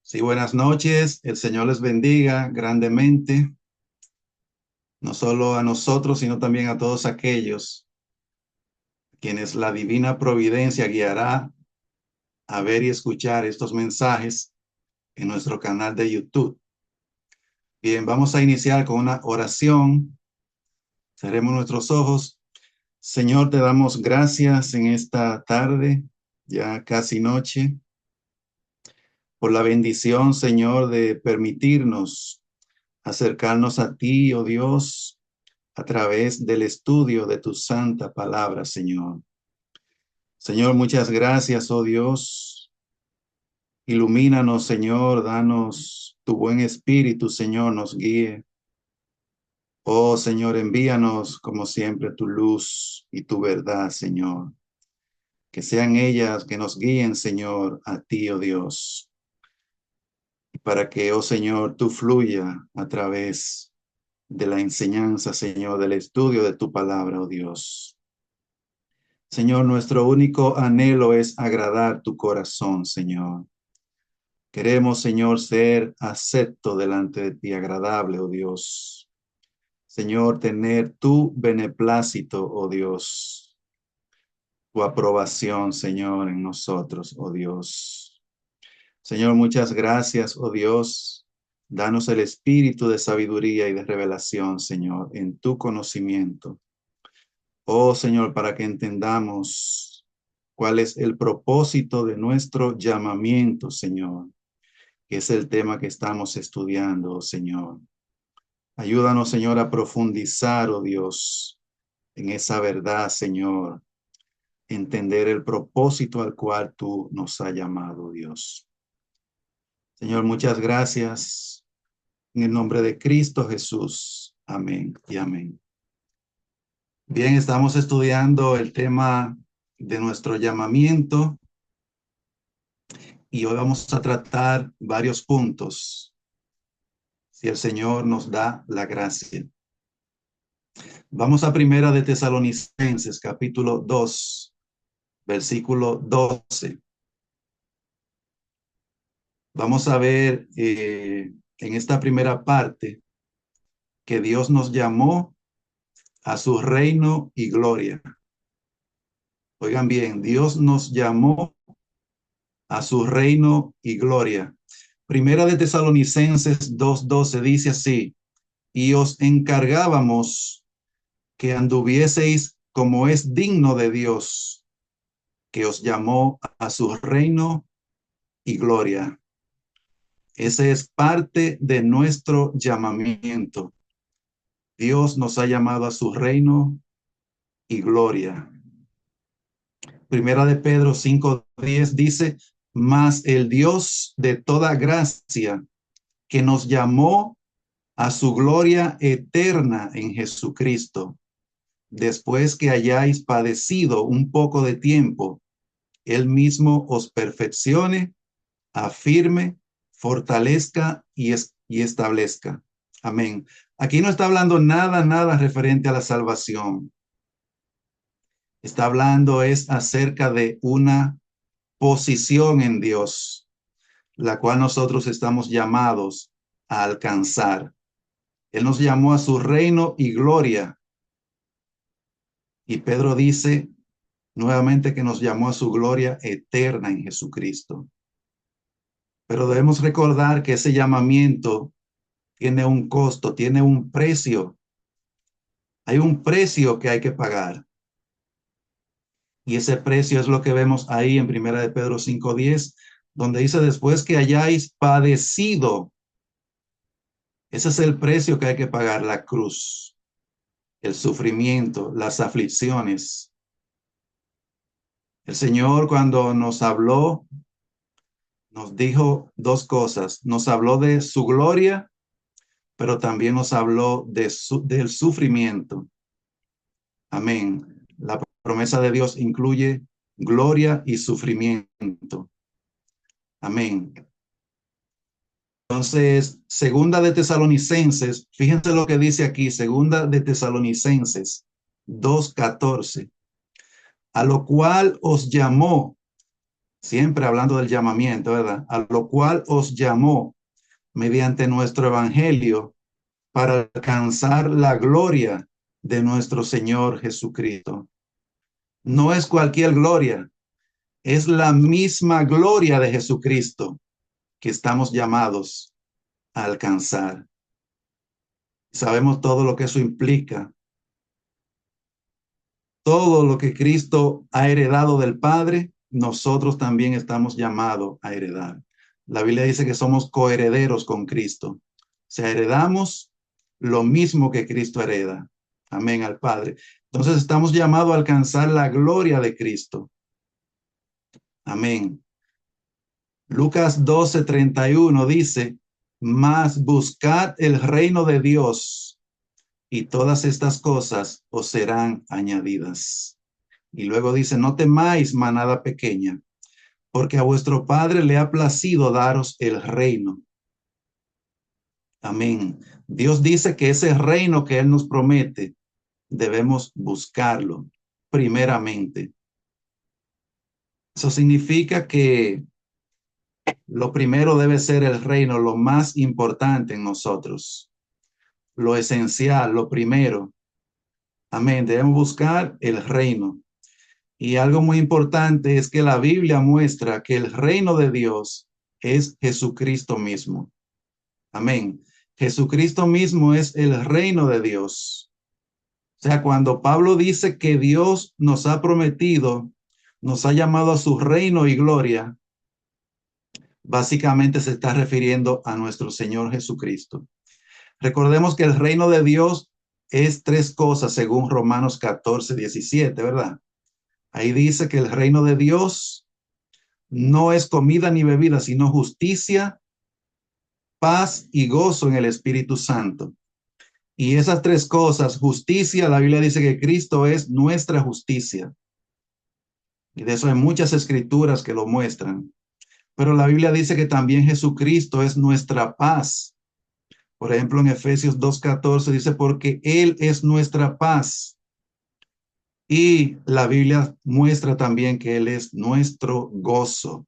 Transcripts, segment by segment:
Sí, buenas noches. El Señor les bendiga grandemente, no solo a nosotros, sino también a todos aquellos quienes la divina providencia guiará a ver y escuchar estos mensajes en nuestro canal de YouTube. Bien, vamos a iniciar con una oración. Cerremos nuestros ojos. Señor, te damos gracias en esta tarde, ya casi noche, por la bendición, Señor, de permitirnos acercarnos a ti, oh Dios, a través del estudio de tu santa palabra, Señor. Señor, muchas gracias, oh Dios. Ilumínanos, Señor, danos tu buen espíritu, Señor, nos guíe. Oh Señor, envíanos como siempre tu luz y tu verdad, Señor. Que sean ellas que nos guíen, Señor, a ti, oh Dios. Y para que, oh Señor, tú fluya a través de la enseñanza, Señor, del estudio de tu palabra, oh Dios. Señor, nuestro único anhelo es agradar tu corazón, Señor. Queremos, Señor, ser acepto delante de ti, agradable, oh Dios. Señor, tener tu beneplácito, oh Dios. Tu aprobación, Señor, en nosotros, oh Dios. Señor, muchas gracias, oh Dios. Danos el espíritu de sabiduría y de revelación, Señor, en tu conocimiento. Oh Señor, para que entendamos cuál es el propósito de nuestro llamamiento, Señor, que es el tema que estamos estudiando, oh Señor. Ayúdanos, Señor, a profundizar, oh Dios, en esa verdad, Señor, entender el propósito al cual tú nos has llamado, Dios. Señor, muchas gracias. En el nombre de Cristo Jesús. Amén y amén. Bien, estamos estudiando el tema de nuestro llamamiento y hoy vamos a tratar varios puntos, si el Señor nos da la gracia. Vamos a Primera de Tesalonicenses, capítulo 2, versículo 12. Vamos a ver en esta primera parte que Dios nos llamó a su reino y gloria. Oigan bien, Dios nos llamó a su reino y gloria. Primera de Tesalonicenses 2:12 dice así: y os encargábamos que anduvieseis como es digno de Dios, que os llamó a su reino y gloria. Ese es parte de nuestro llamamiento. Dios nos ha llamado a su reino y gloria. Primera de Pedro 5:10 dice: mas el Dios de toda gracia, que nos llamó a su gloria eterna en Jesucristo, después que hayáis padecido un poco de tiempo, Él mismo os perfeccione, afirme, fortalezca y establezca. Amén. Aquí no está hablando nada referente a la salvación. Está hablando es acerca de una posición en Dios, la cual nosotros estamos llamados a alcanzar. Él nos llamó a su reino y gloria. Y Pedro dice nuevamente que nos llamó a su gloria eterna en Jesucristo. Pero debemos recordar que ese llamamiento tiene un costo, tiene un precio. Hay un precio que hay que pagar. Y ese precio es lo que vemos ahí en Primera de Pedro 5:10, donde dice: después que hayáis padecido. Ese es el precio que hay que pagar, la cruz, el sufrimiento, las aflicciones. El Señor, cuando nos habló, nos dijo dos cosas. Nos habló de su gloria, pero también nos habló del sufrimiento. Amén. La promesa de Dios incluye gloria y sufrimiento. Amén. Entonces, segunda de Tesalonicenses, fíjense lo que dice aquí, segunda de Tesalonicenses 2:14, a lo cual os llamó, siempre hablando del llamamiento, ¿verdad? A lo cual os llamó mediante nuestro evangelio para alcanzar la gloria de nuestro Señor Jesucristo. No es cualquier gloria, es la misma gloria de Jesucristo que estamos llamados a alcanzar. Sabemos todo lo que eso implica, todo lo que Cristo ha heredado del Padre, nosotros también estamos llamados a heredar. La Biblia dice que somos coherederos con Cristo. O sea, heredamos lo mismo que Cristo hereda. Amén, al Padre. Entonces estamos llamados a alcanzar la gloria de Cristo. Amén. Lucas 12:31 dice, mas buscad el reino de Dios y todas estas cosas os serán añadidas. Y luego dice, no temáis, manada pequeña, porque a vuestro Padre le ha placido daros el reino. Amén. Dios dice que ese reino que Él nos promete, debemos buscarlo primeramente. Eso significa que lo primero debe ser el reino, lo más importante en nosotros, lo esencial, lo primero. Amén. Debemos buscar el reino. Y algo muy importante es que la Biblia muestra que el reino de Dios es Jesucristo mismo. Amén. Jesucristo mismo es el reino de Dios. O sea, cuando Pablo dice que Dios nos ha prometido, nos ha llamado a su reino y gloria, básicamente se está refiriendo a nuestro Señor Jesucristo. Recordemos que el reino de Dios es tres cosas según Romanos 14:17, ¿verdad? Ahí dice que el reino de Dios no es comida ni bebida, sino justicia, paz y gozo en el Espíritu Santo. Y esas tres cosas, justicia, la Biblia dice que Cristo es nuestra justicia. Y de eso hay muchas escrituras que lo muestran. Pero la Biblia dice que también Jesucristo es nuestra paz. Por ejemplo, en Efesios 2:14 dice, porque Él es nuestra paz. Y la Biblia muestra también que Él es nuestro gozo.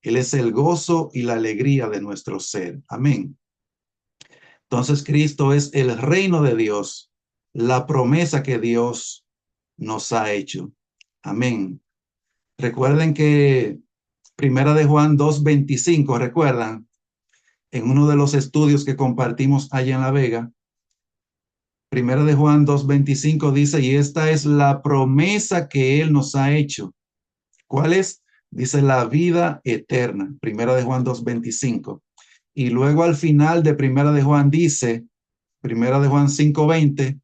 Él es el gozo y la alegría de nuestro ser. Amén. Entonces Cristo es el reino de Dios, la promesa que Dios nos ha hecho. Amén. Recuerden que Primera de Juan 2:25, recuerdan, en uno de los estudios que compartimos allá en La Vega, Primera de Juan 2:25 dice, y esta es la promesa que Él nos ha hecho. ¿Cuál es? Dice la vida eterna. Primera de Juan 2:25. Y luego al final de Primera de Juan dice, Primera de Juan 5:20,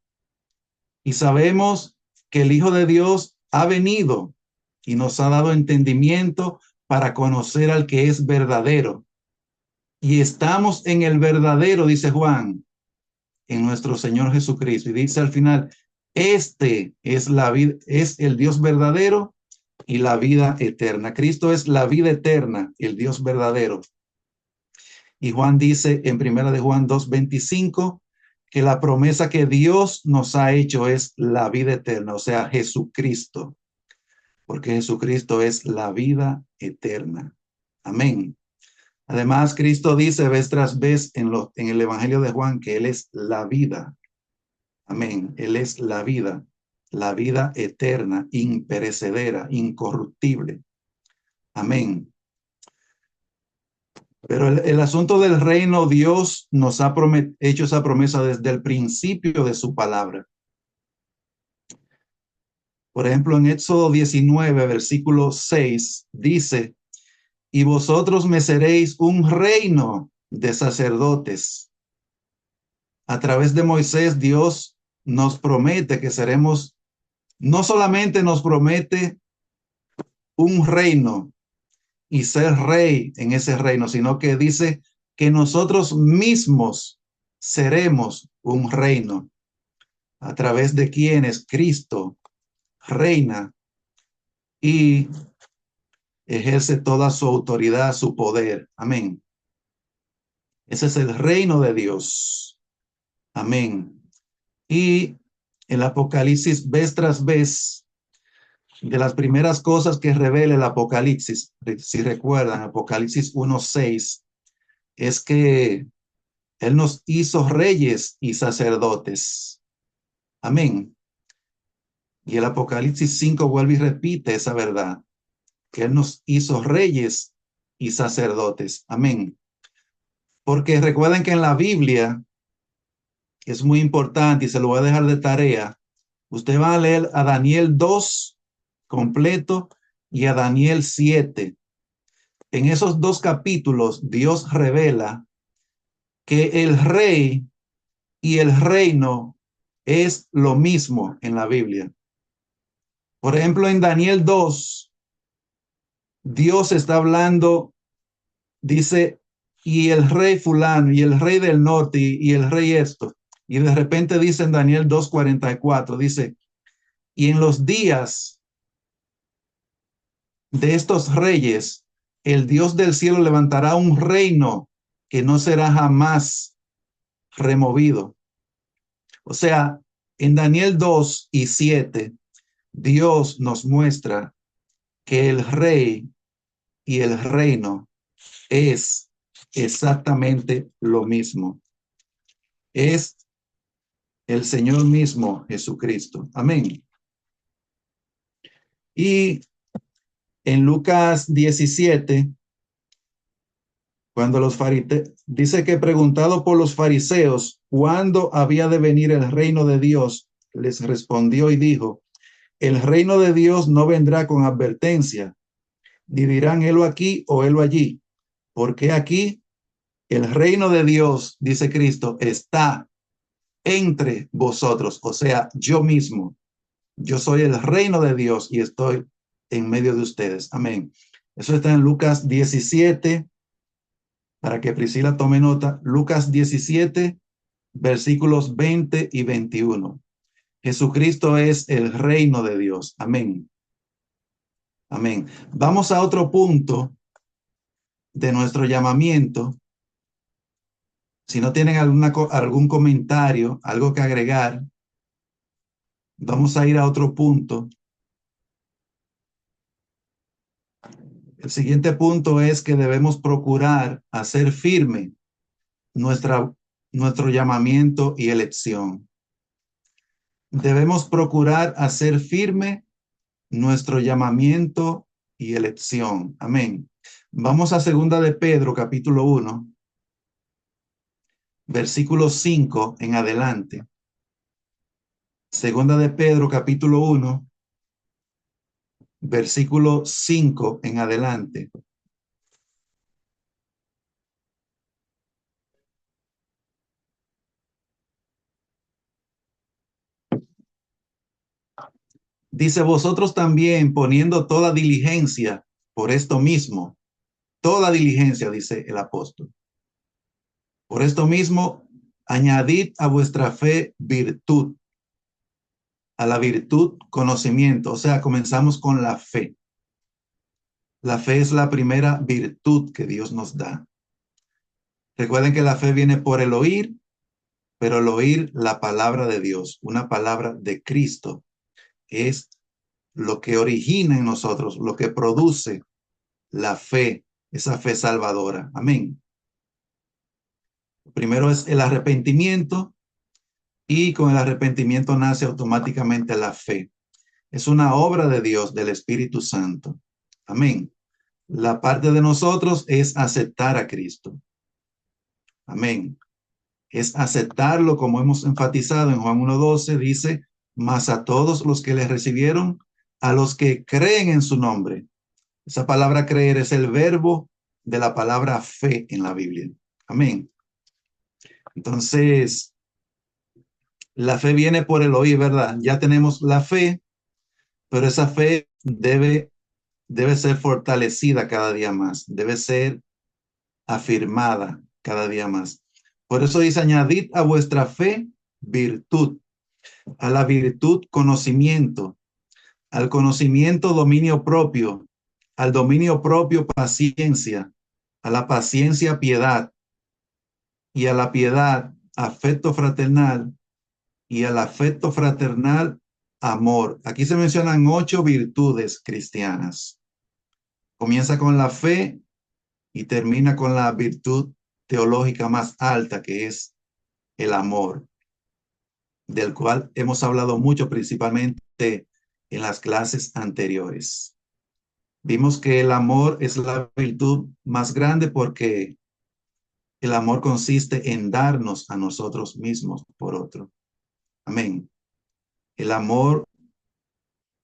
y sabemos que el Hijo de Dios ha venido y nos ha dado entendimiento para conocer al que es verdadero. Y estamos en el verdadero, dice Juan, en nuestro Señor Jesucristo. Y dice al final, este es la vida, es el Dios verdadero y la vida eterna. Cristo es la vida eterna, el Dios verdadero. Y Juan dice en Primera de Juan 2:25 que la promesa que Dios nos ha hecho es la vida eterna, o sea, Jesucristo, porque Jesucristo es la vida eterna. Amén. Además, Cristo dice vez tras vez en el Evangelio de Juan que Él es la vida. Amén. Él es la vida eterna, imperecedera, incorruptible. Amén. Pero el asunto del reino, Dios nos ha hecho esa promesa desde el principio de su palabra. Por ejemplo, en Éxodo 19, versículo 6, dice, y vosotros me seréis un reino de sacerdotes. A través de Moisés, Dios nos promete que seremos, no solamente nos promete un reino y ser rey en ese reino, sino que dice que nosotros mismos seremos un reino a través de quienes Cristo reina y ejerce toda su autoridad, su poder. Amén. Ese es el reino de Dios. Amén. Y el Apocalipsis vez tras vez De las primeras cosas que revela el Apocalipsis, si recuerdan, Apocalipsis 1:6, es que Él nos hizo reyes y sacerdotes. Amén. Y el Apocalipsis 5 vuelve y repite esa verdad, que Él nos hizo reyes y sacerdotes. Amén. Porque recuerden que en la Biblia es muy importante y se lo voy a dejar de tarea. Usted va a leer a Daniel 2 completo y a Daniel 7. En esos dos capítulos, Dios revela que el rey y el reino es lo mismo en la Biblia. Por ejemplo, en Daniel 2, Dios está hablando, dice, y el rey fulano, y el rey del norte, y el rey esto. Y de repente dice en Daniel 2:44, dice, y en los días de estos reyes, el Dios del cielo levantará un reino que no será jamás removido. O sea, en Daniel 2:7, Dios nos muestra que el rey y el reino es exactamente lo mismo. Es el Señor mismo Jesucristo. Amén. Y en Lucas 17, cuando los fariseos, dice que preguntado por los fariseos cuándo había de venir el reino de Dios, les respondió y dijo, el reino de Dios no vendrá con advertencia, ni dirán helo aquí o helo allí, porque aquí el reino de Dios, dice Cristo, está entre vosotros, o sea, yo mismo. Yo soy el reino de Dios y estoy en medio de ustedes. Amén. Eso está en Lucas 17, para que Priscila tome nota. Lucas 17, versículos 20 y 21. Jesucristo es el reino de Dios. Amén. Amén. Vamos a otro punto de nuestro llamamiento. Si no tienen algún comentario, algo que agregar, vamos a ir a otro punto. El siguiente punto es que debemos procurar hacer firme nuestro llamamiento y elección. Debemos procurar hacer firme nuestro llamamiento y elección. Amén. Vamos a segunda de Pedro, capítulo 1, versículo 5 en adelante. Segunda de Pedro, capítulo 1, versículo 5 en adelante. Dice, vosotros también poniendo toda diligencia por esto mismo, toda diligencia, dice el apóstol. Por esto mismo, añadid a vuestra fe virtud, a la virtud conocimiento. O sea, comenzamos con la fe. La fe es la primera virtud que Dios nos da. Recuerden que la fe viene por el oír, pero el oír la palabra de Dios, una palabra de Cristo, es lo que origina en nosotros, lo que produce la fe, esa fe salvadora. Amén. Primero es el arrepentimiento y con el arrepentimiento nace automáticamente la fe. Es una obra de Dios, del Espíritu Santo. Amén. La parte de nosotros es aceptar a Cristo. Amén. Es aceptarlo, como hemos enfatizado en Juan 1:12, dice, mas a todos los que le recibieron, a los que creen en su nombre. Esa palabra creer es el verbo de la palabra fe en la Biblia. Amén. Entonces, la fe viene por el oír, ¿verdad? Ya tenemos la fe, pero esa fe debe ser fortalecida cada día más, debe ser afirmada cada día más. Por eso dice, añadid a vuestra fe virtud, a la virtud conocimiento, al conocimiento dominio propio, al dominio propio paciencia, a la paciencia piedad, y a la piedad afecto fraternal, y al afecto fraternal amor. Aquí se mencionan 8 virtudes cristianas. Comienza con la fe y termina con la virtud teológica más alta, que es el amor, del cual hemos hablado mucho, principalmente en las clases anteriores. Vimos que el amor es la virtud más grande porque el amor consiste en darnos a nosotros mismos por otro. Amén. El amor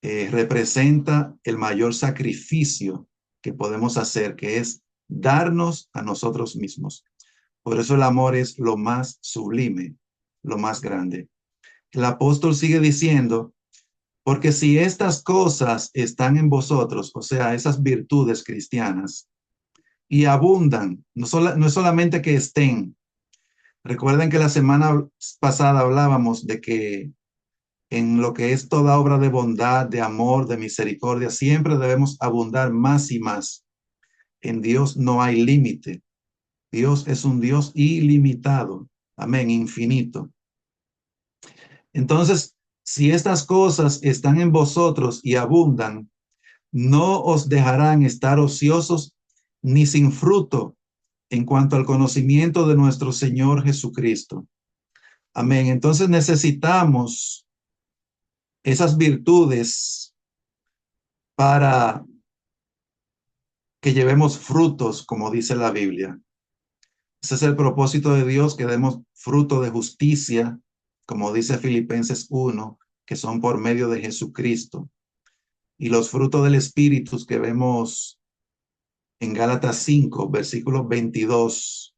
representa el mayor sacrificio que podemos hacer, que es darnos a nosotros mismos. Por eso el amor es lo más sublime, lo más grande. El apóstol sigue diciendo, porque si estas cosas están en vosotros, o sea, esas virtudes cristianas, y abundan, no es solamente que estén. Recuerden que la semana pasada hablábamos de que en lo que es toda obra de bondad, de amor, de misericordia, siempre debemos abundar más y más. En Dios no hay límite. Dios es un Dios ilimitado. Amén, infinito. Entonces, si estas cosas están en vosotros y abundan, no os dejarán estar ociosos ni sin fruto en cuanto al conocimiento de nuestro Señor Jesucristo. Amén. Entonces necesitamos esas virtudes para que llevemos frutos, como dice la Biblia. Ese es el propósito de Dios, que demos fruto de justicia, como dice Filipenses 1, que son por medio de Jesucristo. Y los frutos del Espíritu que vemos en Gálatas 5, versículos 22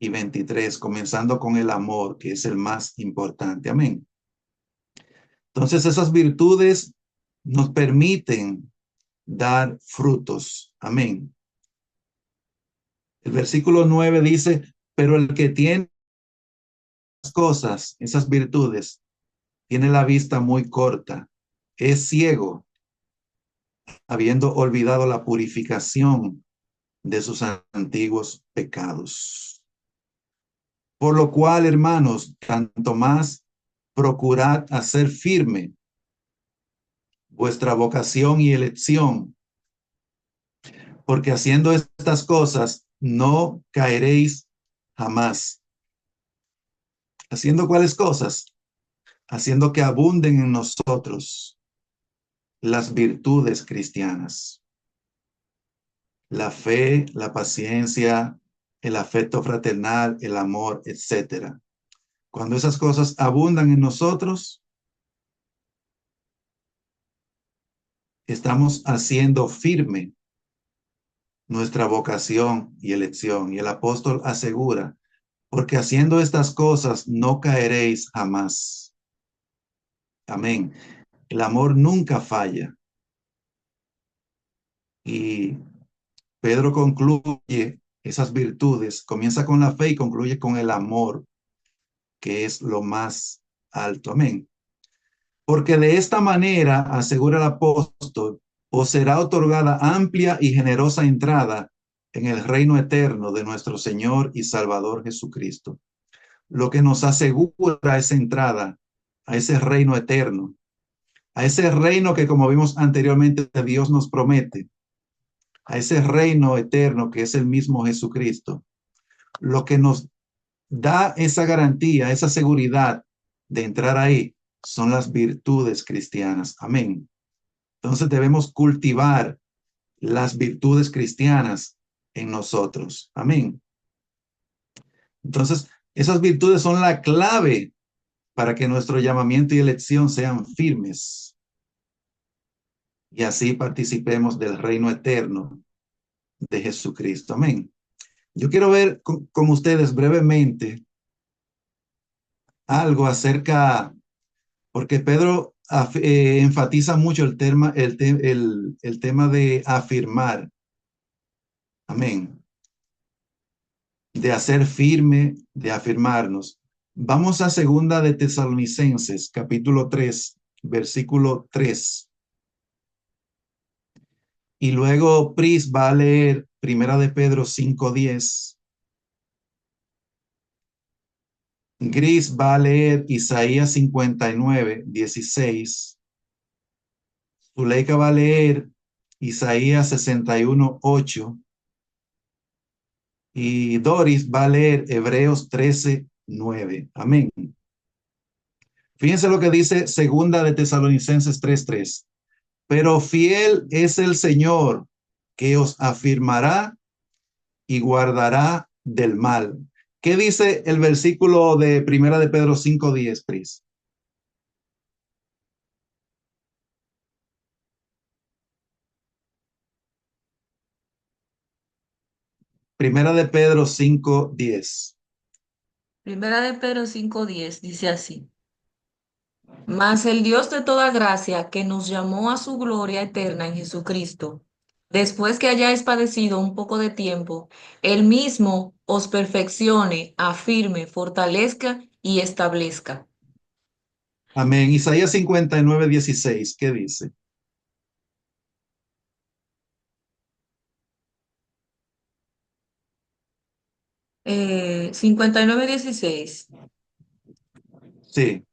y 23, comenzando con el amor, que es el más importante. Amén. Entonces esas virtudes nos permiten dar frutos. Amén. El versículo 9 dice, pero el que tiene las cosas, esas virtudes, tiene la vista muy corta, es ciego, habiendo olvidado la purificación de sus antiguos pecados. Por lo cual, hermanos, tanto más procurad hacer firme vuestra vocación y elección, porque haciendo estas cosas no caeréis jamás. ¿Haciendo cuáles cosas? Haciendo que abunden en nosotros las virtudes cristianas, la fe, la paciencia, el afecto fraternal, el amor, etcétera. Cuando esas cosas abundan en nosotros, estamos haciendo firme nuestra vocación y elección. Y el apóstol asegura, porque haciendo estas cosas no caeréis jamás. Amén. El amor nunca falla. Y Pedro concluye esas virtudes, comienza con la fe y concluye con el amor, que es lo más alto. Amén. Porque de esta manera, asegura el apóstol, os será otorgada amplia y generosa entrada en el reino eterno de nuestro Señor y Salvador Jesucristo. Lo que nos asegura esa entrada a ese reino eterno, a ese reino que, como vimos anteriormente, Dios nos promete, a ese reino eterno que es el mismo Jesucristo. Lo que nos da esa garantía, esa seguridad de entrar ahí, son las virtudes cristianas. Amén. Entonces debemos cultivar las virtudes cristianas en nosotros. Amén. Entonces, esas virtudes son la clave para que nuestro llamamiento y elección sean firmes y así participemos del reino eterno de Jesucristo. Amén. Yo quiero ver con ustedes brevemente algo acerca, porque Pedro enfatiza mucho el tema de afirmar. Amén. De hacer firme, de afirmarnos. Vamos a segunda de Tesalonicenses, capítulo 3, versículo 3. Y luego Pris va a leer primera de Pedro 5:10. Gris va a leer Isaías 59:16. Zuleika va a leer Isaías 61:8 y Doris va a leer Hebreos 13:9. Amén. Fíjense lo que dice Segunda de Tesalonicenses 3:3. Pero fiel es el Señor que os afirmará y guardará del mal. ¿Qué dice el versículo de Primera de Pedro 5:10, Pris? Primera de Pedro 5:10. Primera de Pedro 5:10 dice así. Mas el Dios de toda gracia, que nos llamó a su gloria eterna en Jesucristo, después que hayáis padecido un poco de tiempo, Él mismo os perfeccione, afirme, fortalezca y establezca. Amén. Isaías 59:16. ¿Qué dice? 59:16. Sí.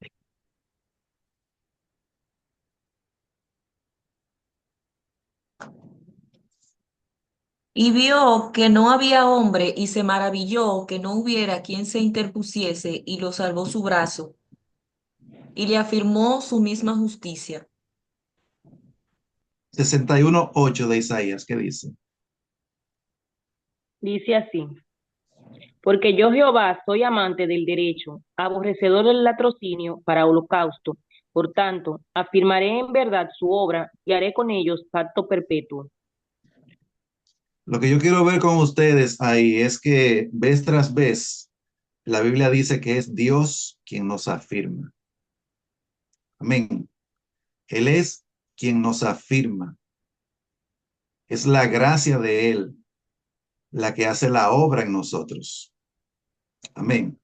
Y vio que no había hombre y se maravilló que no hubiera quien se interpusiese y lo salvó su brazo y le afirmó su misma justicia. 61:8 de Isaías. ¿Qué dice? Dice así, porque yo Jehová soy amante del derecho, aborrecedor del latrocinio para holocausto. Por tanto, afirmaré en verdad su obra y haré con ellos pacto perpetuo. Lo que yo quiero ver con ustedes ahí es que vez tras vez la Biblia dice que es Dios quien nos afirma. Amén. Él es quien nos afirma. Es la gracia de Él la que hace la obra en nosotros. Amén.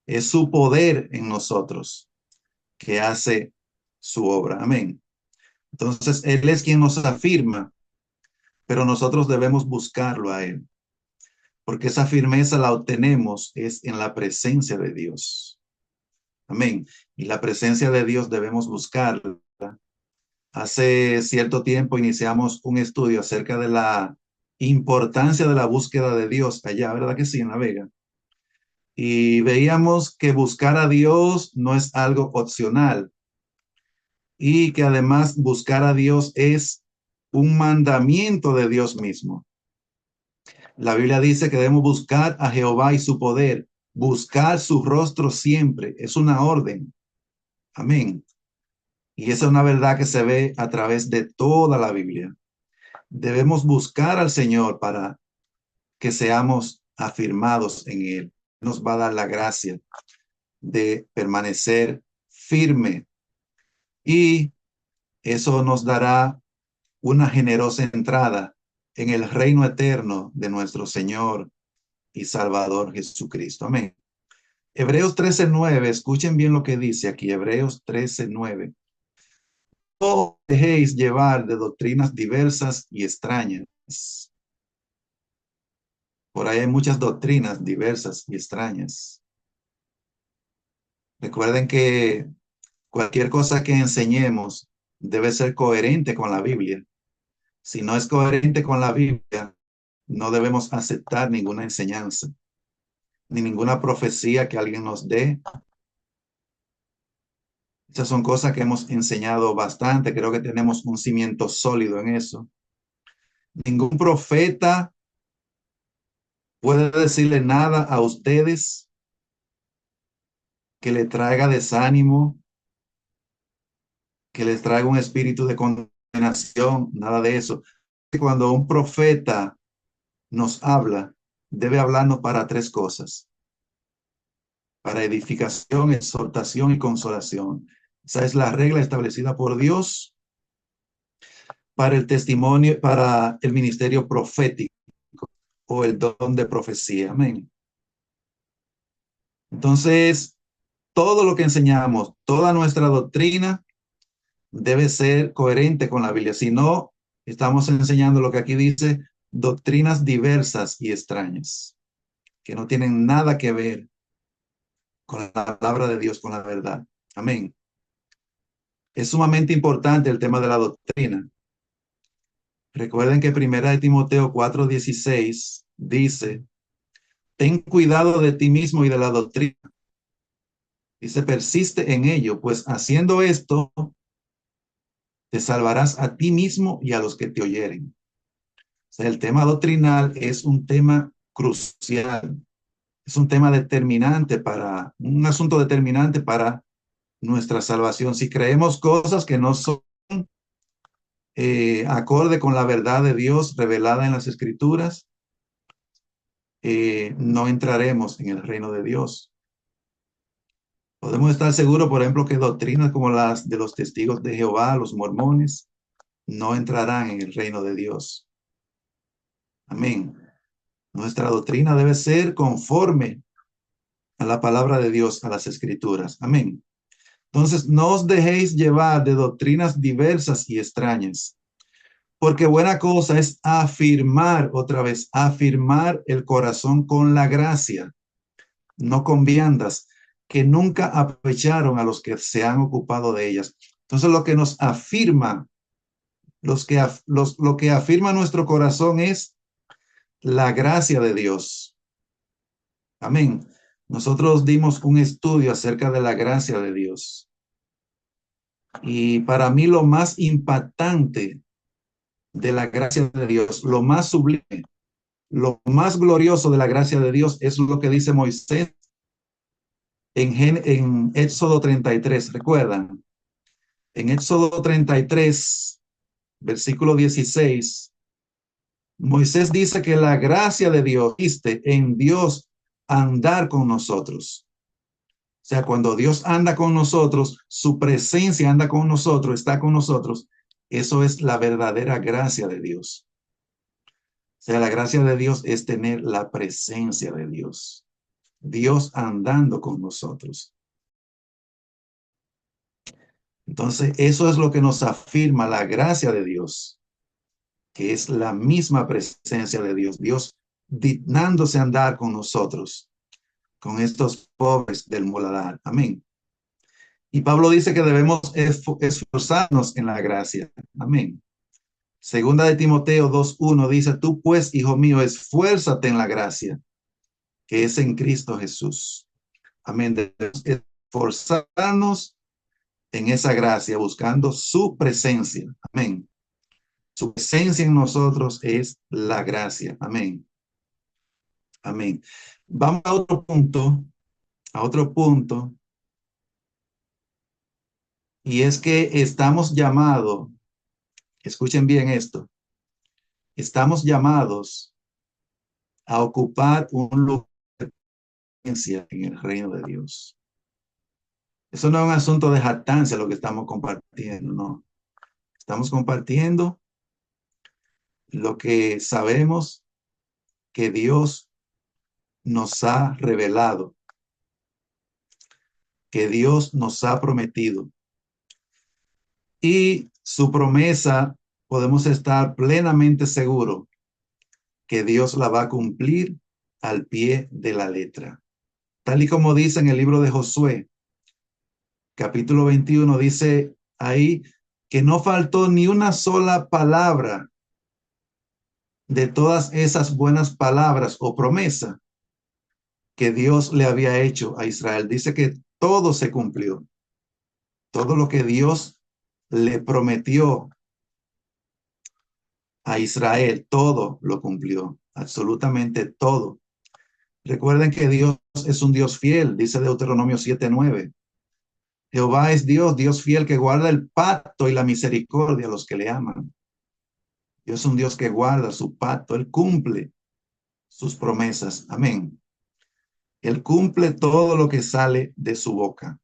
Es su poder en nosotros que hace su obra. Amén. Entonces, Él es quien nos afirma, pero nosotros debemos buscarlo a Él, porque esa firmeza la obtenemos es en la presencia de Dios. Amén. Y la presencia de Dios debemos buscarla. Hace cierto tiempo iniciamos un estudio acerca de la importancia de la búsqueda de Dios allá, ¿verdad que sí, en La Vega? Y veíamos que buscar a Dios no es algo opcional y que además buscar a Dios es un mandamiento de Dios mismo. La Biblia dice que debemos buscar a Jehová y su poder, buscar su rostro siempre, es una orden. Amén. Y esa es una verdad que se ve a través de toda la Biblia. Debemos buscar al Señor para que seamos afirmados en Él. Nos va a dar la gracia de permanecer firme y eso nos dará una generosa entrada en el reino eterno de nuestro Señor y Salvador Jesucristo. Amén. Hebreos 13:9, escuchen bien lo que dice aquí, Hebreos 13:9. No dejéis llevar de doctrinas diversas y extrañas. Por ahí hay muchas doctrinas diversas y extrañas. Recuerden que cualquier cosa que enseñemos debe ser coherente con la Biblia. Si no es coherente con la Biblia, no debemos aceptar ninguna enseñanza, ni ninguna profecía que alguien nos dé. Esas son cosas que hemos enseñado bastante. Creo que tenemos un cimiento sólido en eso. Ningún profeta puede decirle nada a ustedes que le traiga desánimo, que les traiga un espíritu de condenación, nada de eso. Cuando un profeta nos habla, debe hablarnos para tres cosas: para edificación, exhortación y consolación. Esa es la regla establecida por Dios para el testimonio, para el ministerio profético o el don de profecía. Amén. Entonces, todo lo que enseñamos, toda nuestra doctrina debe ser coherente con la Biblia. Si no, estamos enseñando lo que aquí dice, doctrinas diversas y extrañas, que no tienen nada que ver con la palabra de Dios, con la verdad. Amén. Es sumamente importante el tema de la doctrina. Recuerden que 1 Timoteo 4:16 dice, ten cuidado de ti mismo y de la doctrina. Dice, persiste en ello, pues haciendo esto, te salvarás a ti mismo y a los que te oyeren. O sea, el tema doctrinal es un tema crucial, es un tema determinante un asunto determinante para nuestra salvación. Si creemos cosas que no son acorde con la verdad de Dios revelada en las Escrituras, no entraremos en el reino de Dios. Podemos estar seguros, por ejemplo, que doctrinas como las de los testigos de Jehová, los mormones, no entrarán en el reino de Dios. Amén. Nuestra doctrina debe ser conforme a la palabra de Dios, a las Escrituras. Amén. Entonces, no os dejéis llevar de doctrinas diversas y extrañas, porque buena cosa es afirmar, otra vez, afirmar el corazón con la gracia, no con viandas, que nunca aprovecharon a los que se han ocupado de ellas. Entonces, lo que nos afirma, lo que afirma nuestro corazón es la gracia de Dios. Amén. Nosotros dimos un estudio acerca de la gracia de Dios. Y para mí lo más impactante de la gracia de Dios, lo más sublime, lo más glorioso de la gracia de Dios es lo que dice Moisés en Éxodo 33. ¿Recuerdan? En Éxodo 33, versículo 16, Moisés dice que la gracia de Dios consiste en Dios andar con nosotros. O sea, cuando Dios anda con nosotros, su presencia anda con nosotros, está con nosotros. Eso es la verdadera gracia de Dios. O sea, la gracia de Dios es tener la presencia de Dios. Dios andando con nosotros. Entonces, eso es lo que nos afirma la gracia de Dios, que es la misma presencia de Dios. Dios dignándose andar con nosotros, con estos pobres del muladar. Amén. Y Pablo dice que debemos esforzarnos en la gracia. Amén. Segunda de Timoteo 2:1 dice, tú pues, hijo mío, esfuérzate en la gracia que es en Cristo Jesús. Amén. Debemos esforzarnos en esa gracia, buscando su presencia. Amén. Su presencia en nosotros es la gracia. Amén. Amén. Vamos a otro punto, y es que estamos llamados, escuchen bien esto, estamos llamados a ocupar un lugar en el reino de Dios. Eso no es un asunto de jactancia lo que estamos compartiendo, no. Estamos compartiendo lo que sabemos que Dios nos ha revelado, que Dios nos ha prometido. Y su promesa, podemos estar plenamente seguros que Dios la va a cumplir al pie de la letra. Tal y como dice en el libro de Josué, capítulo 21, dice ahí que no faltó ni una sola palabra de todas esas buenas palabras o promesa que Dios le había hecho a Israel. Dice que todo se cumplió. Todo lo que Dios le prometió a Israel, todo lo cumplió, absolutamente todo. Recuerden que Dios es un Dios fiel, dice Deuteronomio 7:9. Jehová es Dios, Dios fiel que guarda el pacto y la misericordia a los que le aman. Dios es un Dios que guarda su pacto, Él cumple sus promesas. Amén. Él cumple todo lo que sale de su boca.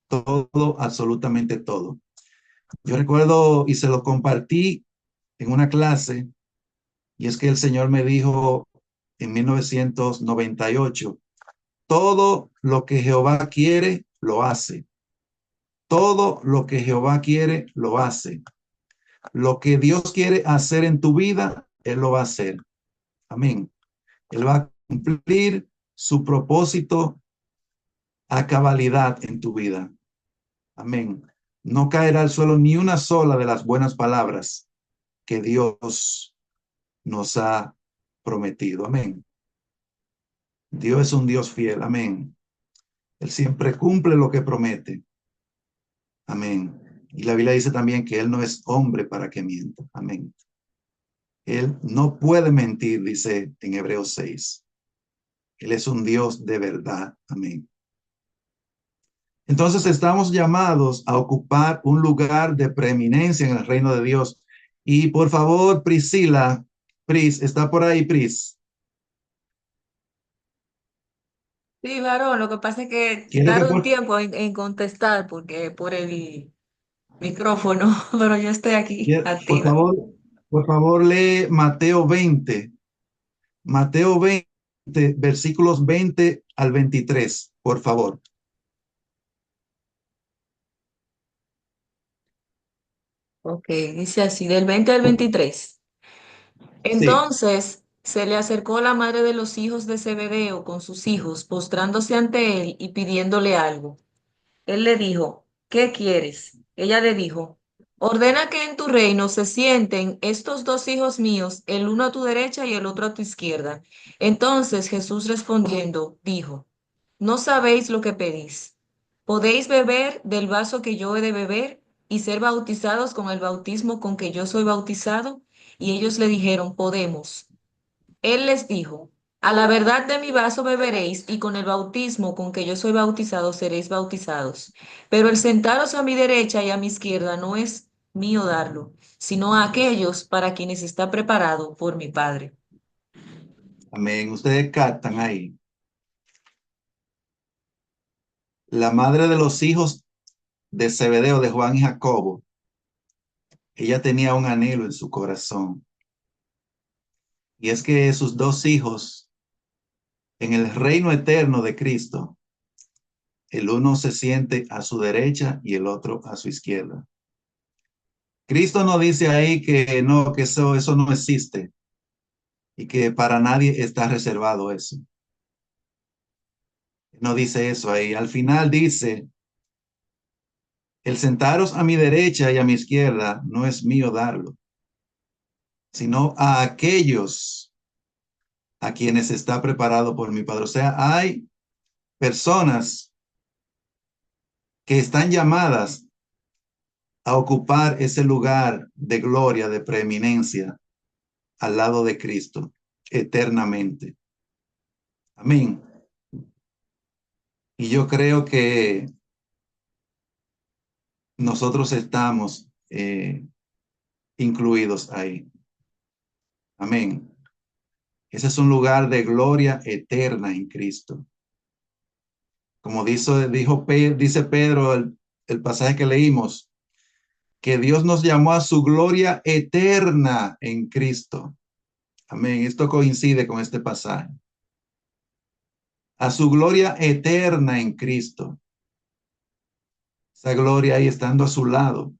Todo, absolutamente todo. Yo recuerdo y se lo compartí en una clase, y es que el Señor me dijo en 1998, todo lo que Jehová quiere, lo hace. Todo lo que Jehová quiere, lo hace. Lo que Dios quiere hacer en tu vida, Él lo va a hacer. Amén. Él va a cumplir su propósito a cabalidad en tu vida. Amén. no caerá al suelo ni una sola de las buenas palabras que Dios nos ha prometido. Amén. Dios es un Dios fiel. Amén. Él siempre cumple lo que promete. Amén. Y la Biblia dice también que Él no es hombre para que mienta. Amén. Él no puede mentir, dice en Hebreos 6. Él es un Dios de verdad. Amén. Entonces estamos llamados a ocupar un lugar de preeminencia en el reino de Dios. Y por favor, Priscila, ¿está por ahí, Pris? Sí, varón, lo que pasa es que Quiero que tardo un por, tiempo en contestar porque por el micrófono, pero yo estoy aquí quiero- activa. por favor, lee Mateo 20. Mateo 20, versículos 20 al 23, por favor. Ok, dice así, del 20 al 23. Sí. Entonces se le acercó la madre de los hijos de Zebedeo con sus hijos, postrándose ante él y pidiéndole algo. Él le dijo, ¿qué quieres? Ella le dijo, ordena que en tu reino se sienten estos dos hijos míos, el uno a tu derecha y el otro a tu izquierda. Entonces Jesús respondiendo, dijo, no sabéis lo que pedís. ¿Podéis beber del vaso que yo he de beber y ser bautizados con el bautismo con que yo soy bautizado? Y ellos le dijeron, podemos. Él les dijo, a la verdad de mi vaso beberéis y con el bautismo con que yo soy bautizado seréis bautizados. Pero el sentaros a mi derecha y a mi izquierda no es mío darlo, sino a aquellos para quienes está preparado por mi Padre. Amén. Ustedes captan ahí. La madre de los hijos de Zebedeo, de Juan y Jacobo, ella tenía un anhelo en su corazón. Y es que sus dos hijos en el reino eterno de Cristo, el uno se siente a su derecha y el otro a su izquierda. Cristo no dice ahí que no, que eso no existe y que para nadie está reservado eso. No dice eso ahí. Al final dice, el sentaros a mi derecha y a mi izquierda no es mío darlo, sino a aquellos a quienes está preparado por mi Padre. O sea, hay personas que están llamadas a ocupar ese lugar de gloria, de preeminencia al lado de Cristo eternamente. Amén. Y yo creo que nosotros estamos incluidos ahí. Amén. Ese es un lugar de gloria eterna en Cristo. Como dice Pedro, el pasaje que leímos, que Dios nos llamó a su gloria eterna en Cristo. Amén. Esto coincide con este pasaje. A su gloria eterna en Cristo. Esa gloria ahí estando a su lado.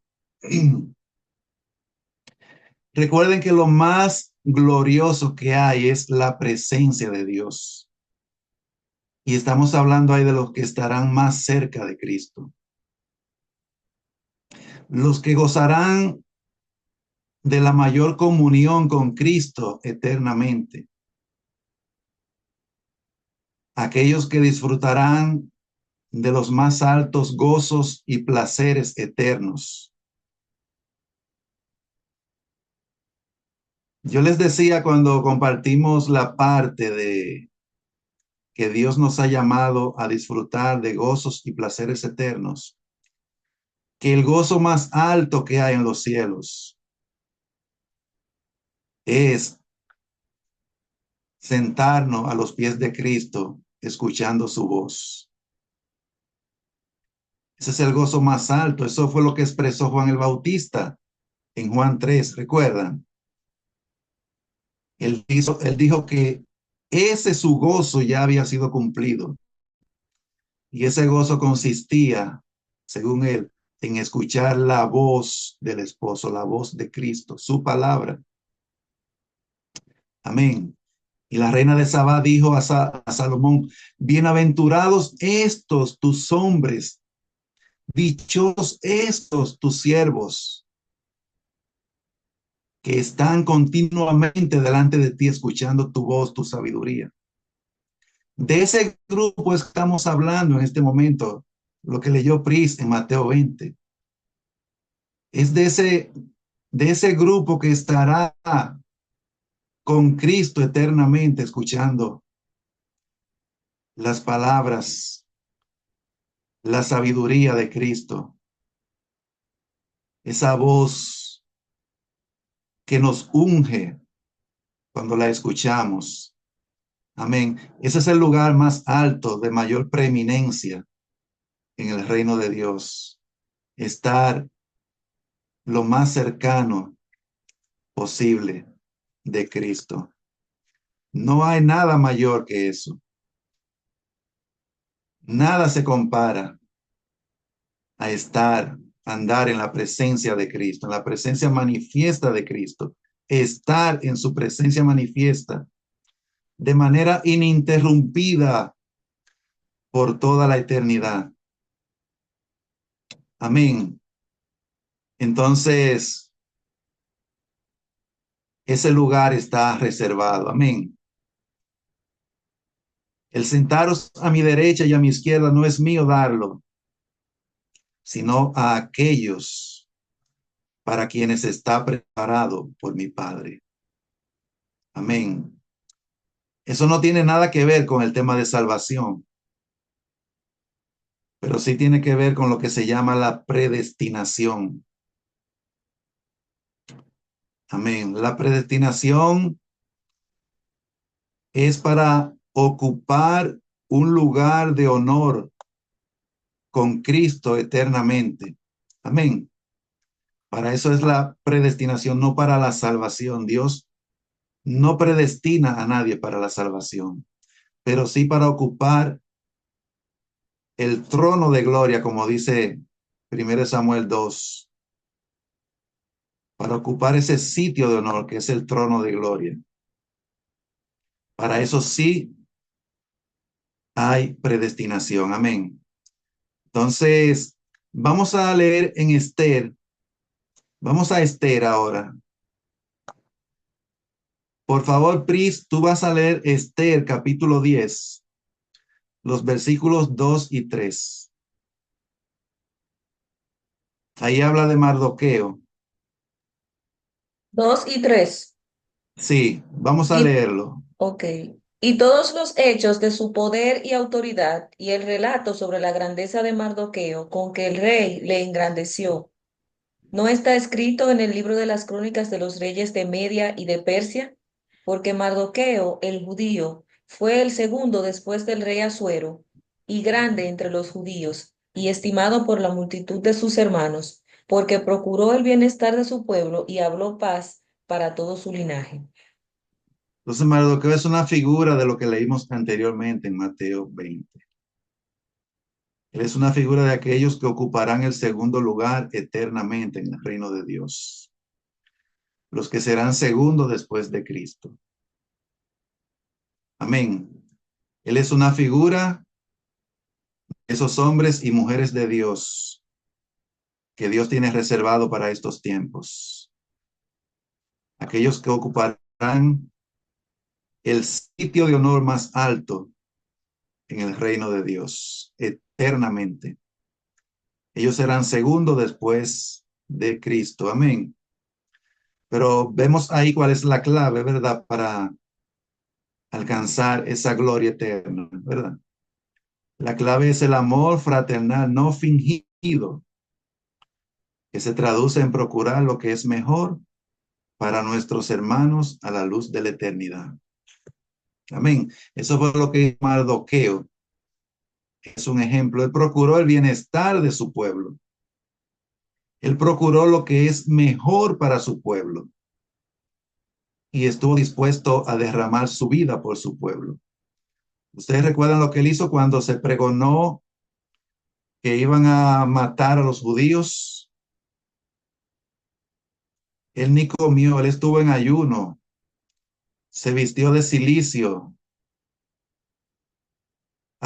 Recuerden que lo más glorioso que hay es la presencia de Dios. Y estamos hablando ahí de los que estarán más cerca de Cristo. Los que gozarán de la mayor comunión con Cristo eternamente. Aquellos que disfrutarán de los más altos gozos y placeres eternos. Yo les decía cuando compartimos la parte de que Dios nos ha llamado a disfrutar de gozos y placeres eternos, que el gozo más alto que hay en los cielos es sentarnos a los pies de Cristo escuchando su voz. Ese es el gozo más alto. Eso fue lo que expresó Juan el Bautista en Juan 3, ¿recuerdan? Él dijo que ese su gozo ya había sido cumplido. Y ese gozo consistía, según él, en escuchar la voz del esposo, la voz de Cristo, su palabra. Amén. Y la reina de Sabá dijo a Salomón, bienaventurados estos tus hombres Dichosos estos tus siervos que están continuamente delante de ti escuchando tu voz, tu sabiduría. De ese grupo estamos hablando en este momento, lo que leyó Pris en Mateo 20. Es de ese grupo que estará con Cristo eternamente escuchando las palabras, la sabiduría de Cristo, esa voz que nos unge cuando la escuchamos. Amén. Ese es el lugar más alto, de mayor preeminencia en el reino de Dios. Estar lo más cercano posible de Cristo. No hay nada mayor que eso. Nada se compara a andar en la presencia de Cristo, en la presencia manifiesta de Cristo. Estar en su presencia manifiesta de manera ininterrumpida por toda la eternidad. Amén. Entonces, ese lugar está reservado. Amén. El sentaros a mi derecha y a mi izquierda no es mío darlo, sino a aquellos para quienes está preparado por mi Padre. Amén. Eso no tiene nada que ver con el tema de salvación, pero sí tiene que ver con lo que se llama la predestinación. Amén. La predestinación es para ocupar un lugar de honor con Cristo eternamente. Amén. Para eso es la predestinación, no para la salvación. Dios no predestina a nadie para la salvación, pero sí para ocupar el trono de gloria, como dice 1 Samuel 2, para ocupar ese sitio de honor que es el trono de gloria. Para eso sí hay predestinación. Amén. Entonces, vamos a leer en Esther. Vamos a Esther ahora. Por favor, Pris, tú vas a leer Esther capítulo 10, los versículos 2 y 3. Ahí habla de Mardoqueo. 2 y 3. Sí, vamos a Y, leerlo. ok. Y todos los hechos de su poder y autoridad y el relato sobre la grandeza de Mardoqueo con que el rey le engrandeció, ¿no está escrito en el libro de las crónicas de los reyes de Media y de Persia? Porque Mardoqueo, el judío, fue el segundo después del rey Asuero, y grande entre los judíos, y estimado por la multitud de sus hermanos, porque procuró el bienestar de su pueblo y habló paz para todo su linaje. Entonces, Mardoqueo es una figura de lo que leímos anteriormente en Mateo 20. Él es una figura de aquellos que ocuparán el segundo lugar eternamente en el reino de Dios. Los que serán segundos después de Cristo. Amén. Él es una figura de esos hombres y mujeres de Dios que Dios tiene reservado para estos tiempos. Aquellos que ocuparán el sitio de honor más alto en el reino de Dios eternamente. Ellos serán segundos después de Cristo. Amén. Pero vemos ahí cuál es la clave, ¿verdad? Para alcanzar esa gloria eterna, ¿verdad? La clave es el amor fraternal no fingido, que se traduce en procurar lo que es mejor para nuestros hermanos a la luz de la eternidad. Amén. Eso fue lo que Mardoqueo es un ejemplo. Él procuró el bienestar de su pueblo. Él procuró lo que es mejor para su pueblo y estuvo dispuesto a derramar su vida por su pueblo. Ustedes recuerdan lo que él hizo cuando se pregonó que iban a matar a los judíos. Él ni comió, él estuvo en ayuno, se vistió de cilicio,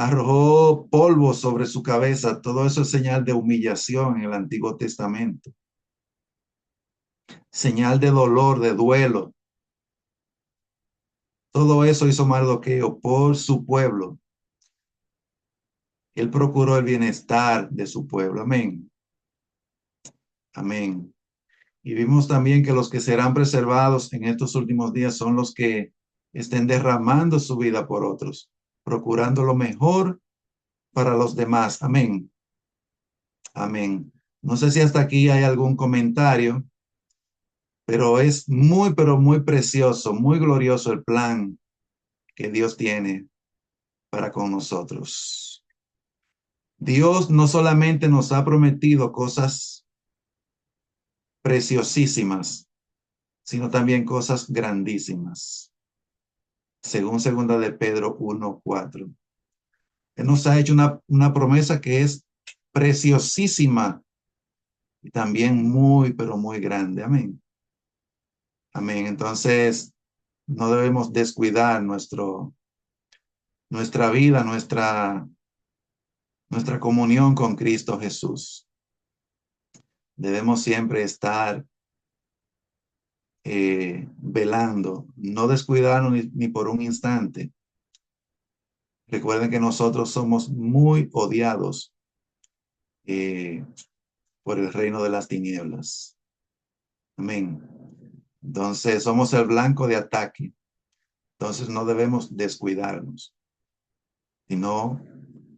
arrojó polvo sobre su cabeza. Todo eso es señal de humillación en el Antiguo Testamento. Señal de dolor, de duelo. Todo eso hizo Mardoqueo por su pueblo. Él procuró el bienestar de su pueblo. Amén. Amén. Y vimos también que los que serán preservados en estos últimos días son los que estén derramando su vida por otros, procurando lo mejor para los demás. Amén. Amén. No sé si hasta aquí hay algún comentario, pero es pero muy precioso, muy glorioso el plan que Dios tiene para con nosotros. Dios no solamente nos ha prometido cosas preciosísimas, sino también cosas grandísimas, según segunda de Pedro 1:4. Él nos ha hecho una promesa que es preciosísima y también muy, pero muy grande. Amén. Amén. Entonces, no debemos descuidar nuestra vida, nuestra comunión con Cristo Jesús. Debemos siempre estar velando, no descuidarnos ni por un instante. Recuerden que nosotros somos muy odiados eh, por el reino de las tinieblas. Amén. Entonces somos el blanco de ataque. Entonces no debemos descuidarnos, sino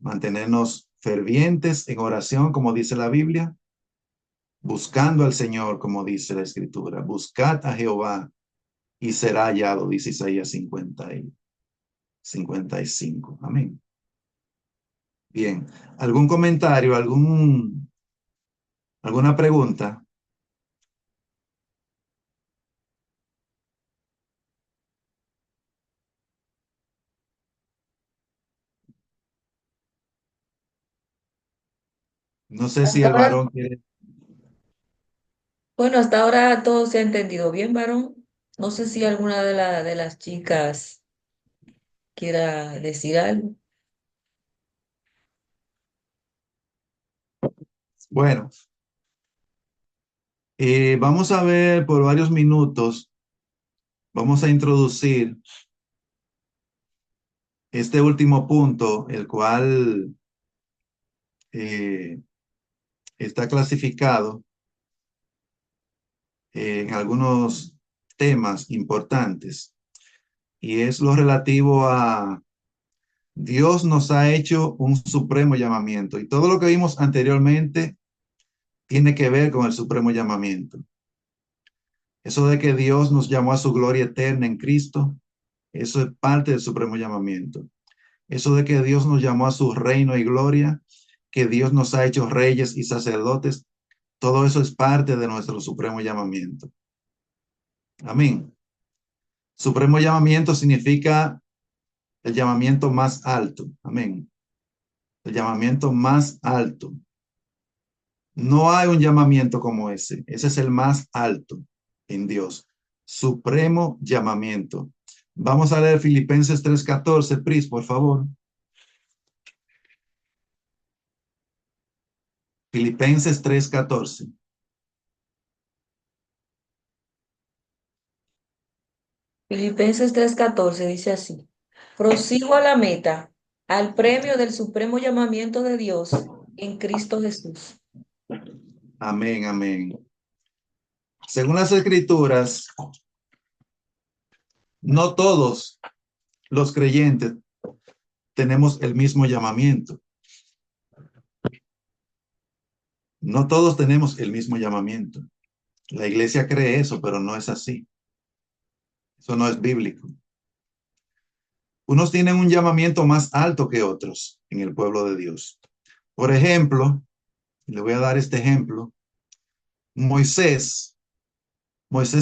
mantenernos fervientes en oración, como dice la Biblia, buscando al Señor, como dice la Escritura. Buscad a Jehová y será hallado, dice Isaías 55. Amén. Bien, ¿algún comentario, alguna pregunta? No sé si Hasta el ahora, varón quiere. bueno, hasta ahora todo se ha entendido bien, varón. No sé si alguna de las chicas quiera decir algo. Bueno, vamos a ver por varios minutos, vamos a introducir este último punto, el cual eh, está clasificado en algunos temas importantes, y es lo relativo a Dios nos ha hecho un supremo llamamiento, y todo lo que vimos anteriormente tiene que ver con el supremo llamamiento. Eso de que Dios nos llamó a su gloria eterna en Cristo, eso es parte del supremo llamamiento. Eso de que Dios nos llamó a su reino y gloria, que Dios nos ha hecho reyes y sacerdotes, todo eso es parte de nuestro supremo llamamiento. Amén. Supremo llamamiento significa el llamamiento más alto. Amén. El llamamiento más alto. No hay un llamamiento como ese. Ese es el más alto en Dios. Supremo llamamiento. Vamos a leer Filipenses 3:14, Pris, por favor. Filipenses 3:14. Filipenses 3:14 dice así: prosigo a la meta, al premio del supremo llamamiento de Dios en Cristo Jesús. Amén, amén. Según las escrituras, no todos los creyentes tenemos el mismo llamamiento. No todos tenemos el mismo llamamiento. La iglesia cree eso, pero no es así. Eso no es bíblico. Unos tienen un llamamiento más alto que otros en el pueblo de Dios. Por ejemplo, le voy a dar este ejemplo. Moisés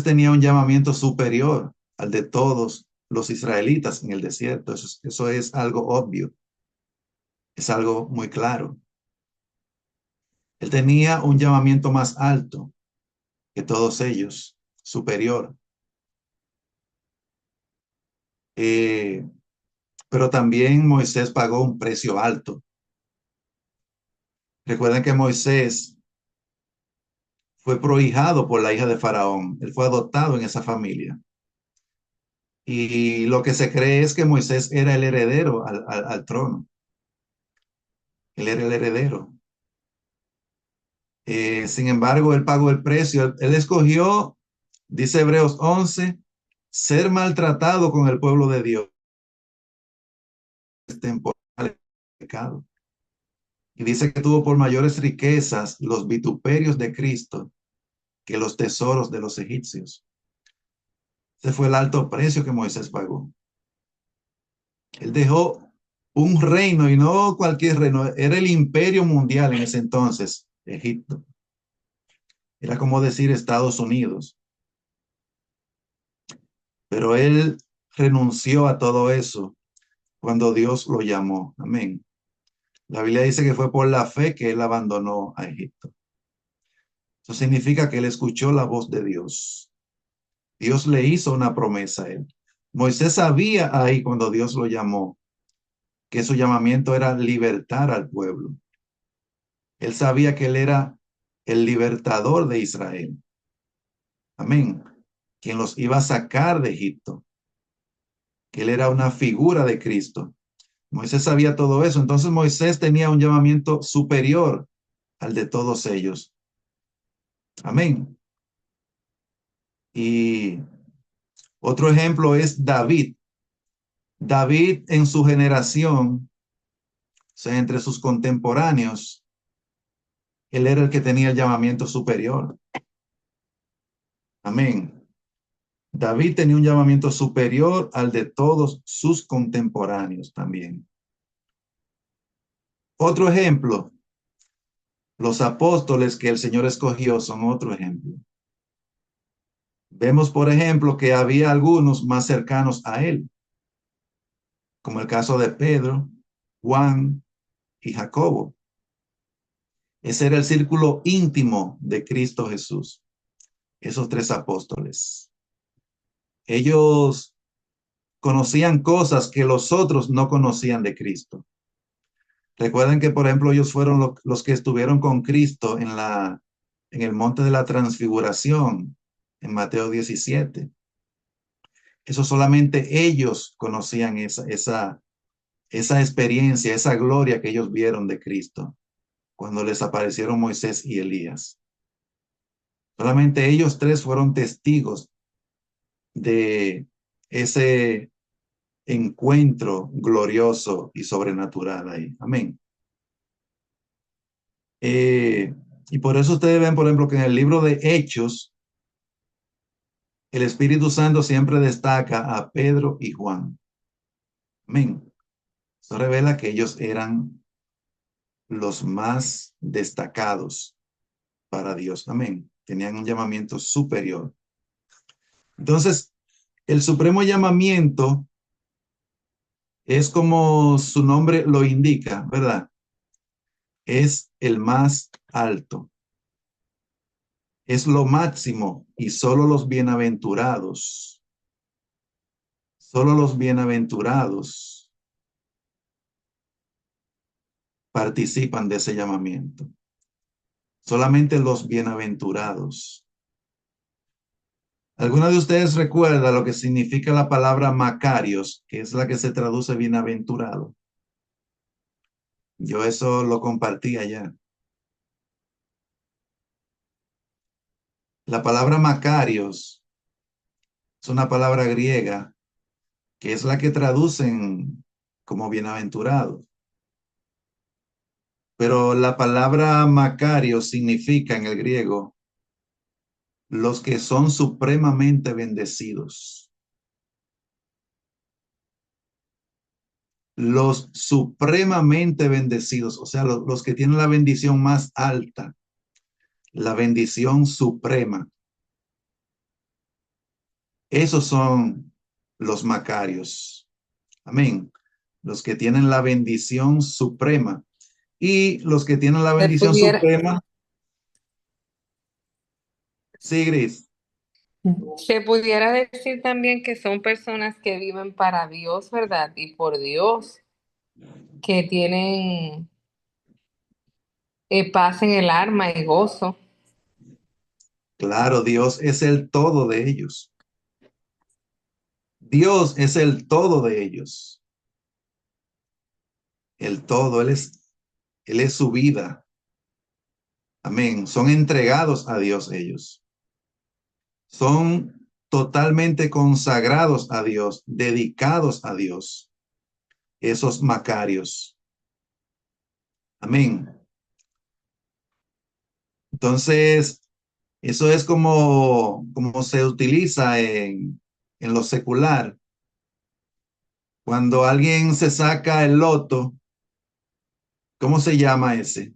tenía un llamamiento superior al de todos los israelitas en el desierto. Eso es algo obvio. Es algo muy claro. Él tenía un llamamiento más alto que todos ellos, superior. pero también Moisés pagó un precio alto. Recuerden que Moisés fue prohijado por la hija de Faraón. Él fue adoptado en esa familia. Y lo que se cree es que Moisés era el heredero al trono. Él era el heredero. Sin embargo, él pagó el precio. Él escogió, dice Hebreos 11, ser maltratado con el pueblo de Dios temporal pecado. Y dice que tuvo por mayores riquezas los vituperios de Cristo que los tesoros de los egipcios. Ese fue el alto precio que Moisés pagó. Él dejó un reino, y no cualquier reino, era el imperio mundial en ese entonces, Egipto. Era como decir Estados Unidos. Pero él renunció a todo eso cuando Dios lo llamó. Amén. La Biblia dice que fue por la fe que él abandonó a Egipto. Eso significa que él escuchó la voz de Dios. Dios le hizo una promesa a él. Moisés sabía ahí cuando Dios lo llamó que su llamamiento era libertar al pueblo. Él sabía que él era el libertador de Israel. Amén. Quien los iba a sacar de Egipto. Que él era una figura de Cristo. Moisés sabía todo eso. Entonces Moisés tenía un llamamiento superior al de todos ellos. Amén. Y otro ejemplo es David. David en su generación, o sea, entre sus contemporáneos, él era el que tenía el llamamiento superior. Amén. David tenía un llamamiento superior al de todos sus contemporáneos también. Otro ejemplo, los apóstoles que el Señor escogió son otro ejemplo. Vemos, por ejemplo, que había algunos más cercanos a él, como el caso de Pedro, Juan y Jacobo. Ese era el círculo íntimo de Cristo Jesús, esos tres apóstoles. Ellos conocían cosas que los otros no conocían de Cristo. Recuerden que, por ejemplo, ellos fueron los que estuvieron con Cristo en el monte de la transfiguración, en Mateo 17. Eso solamente ellos conocían esa experiencia, esa gloria que ellos vieron de Cristo cuando les aparecieron Moisés y Elías. Solamente ellos tres fueron testigos de ese encuentro glorioso y sobrenatural ahí. Amén. Y por eso ustedes ven, por ejemplo, que en el libro de Hechos, el Espíritu Santo siempre destaca a Pedro y Juan. Amén. Eso revela que ellos eran los más destacados para Dios. Amén. Tenían un llamamiento superior. Entonces, el supremo llamamiento es como su nombre lo indica, ¿verdad? Es el más alto. Es lo máximo y solo los bienaventurados participan de ese llamamiento. Solamente los bienaventurados. ¿Alguna de ustedes recuerda lo que significa la palabra Macarios, que es la que se traduce bienaventurado? Yo eso lo compartí allá. La palabra Macarios es una palabra griega que es la que traducen como bienaventurado. Pero la palabra Macarios significa en el griego los que son supremamente bendecidos. Los supremamente bendecidos, o sea, los que tienen la bendición más alta, la bendición suprema. Esos son los macarios. Amén. Los que tienen la bendición suprema. Y los que tienen la bendición suprema. Sí, Gris. Se pudiera decir también que son personas que viven para Dios, ¿verdad? Y por Dios, que tienen paz en el alma y gozo. Claro, Dios es el todo de ellos. Dios es el todo de ellos. El todo, Él es su vida. Amén. Son entregados a Dios ellos. Son totalmente consagrados a Dios, dedicados a Dios. Esos macarios. Amén. Entonces, eso es como se utiliza en lo secular. Cuando alguien se saca el loto, ¿cómo se llama ese?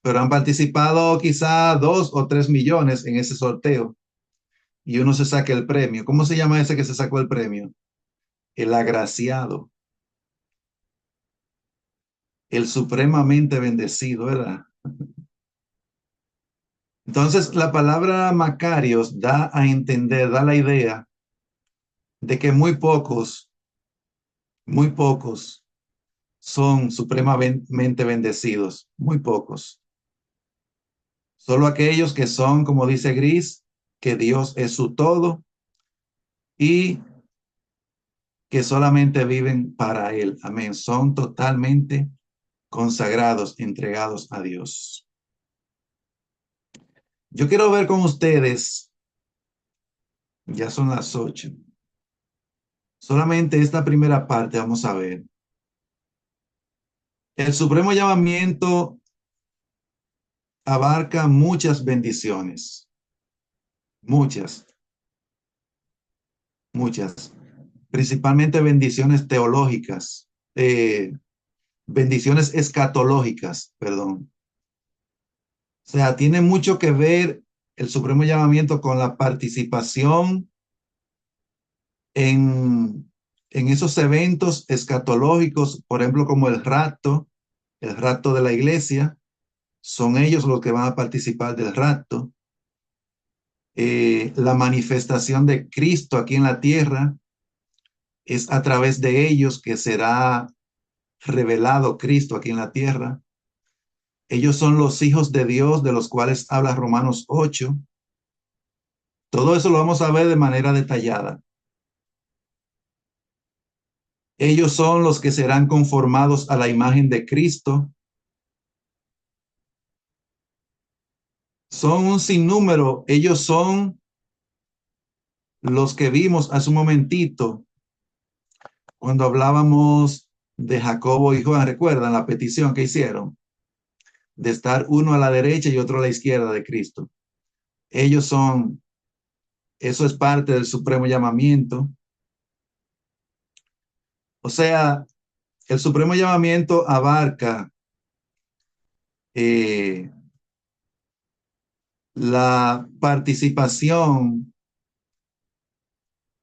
Pero han participado quizá 2 o 3 millones en ese sorteo y uno se saca el premio. ¿Cómo se llama ese que se sacó el premio? El agraciado, el supremamente bendecido, ¿verdad? Entonces, la palabra Macarios da a entender, da la idea de que muy pocos son supremamente bendecidos, muy pocos. Solo aquellos que son, como dice Gris, que Dios es su todo y que solamente viven para Él. Amén. Son totalmente consagrados, entregados a Dios. Yo quiero ver con ustedes, ya son las 8. Solamente esta primera parte vamos a ver. El supremo llamamiento abarca muchas bendiciones, muchas, muchas, principalmente bendiciones teológicas, bendiciones escatológicas, perdón. O sea, tiene mucho que ver el supremo llamamiento con la participación en esos eventos escatológicos, por ejemplo, como el rapto de la iglesia. Son ellos los que van a participar del rapto. La manifestación de Cristo aquí en la tierra es a través de ellos que será revelado Cristo aquí en la tierra. Ellos son los hijos de Dios de los cuales habla Romanos 8. Todo eso lo vamos a ver de manera detallada. Ellos son los que serán conformados a la imagen de Cristo. Son un sinnúmero. Ellos son los que vimos hace un momentito cuando hablábamos de Jacobo y Juan. ¿Recuerdan la petición que hicieron? De estar uno a la derecha y otro a la izquierda de Cristo. Ellos son, eso es parte del supremo llamamiento. O sea, el supremo llamamiento abarca eh, la participación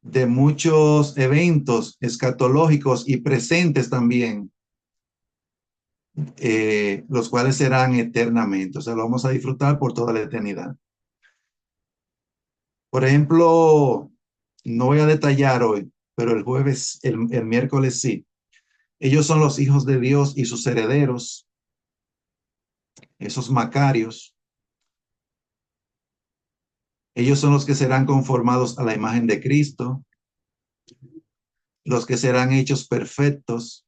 de muchos eventos escatológicos y presentes también, los cuales serán eternamente. O sea, lo vamos a disfrutar por toda la eternidad. Por ejemplo, no voy a detallar hoy, pero el jueves, el miércoles sí. Ellos son los hijos de Dios y sus herederos, esos macarios. Ellos son los que serán conformados a la imagen de Cristo, los que serán hechos perfectos,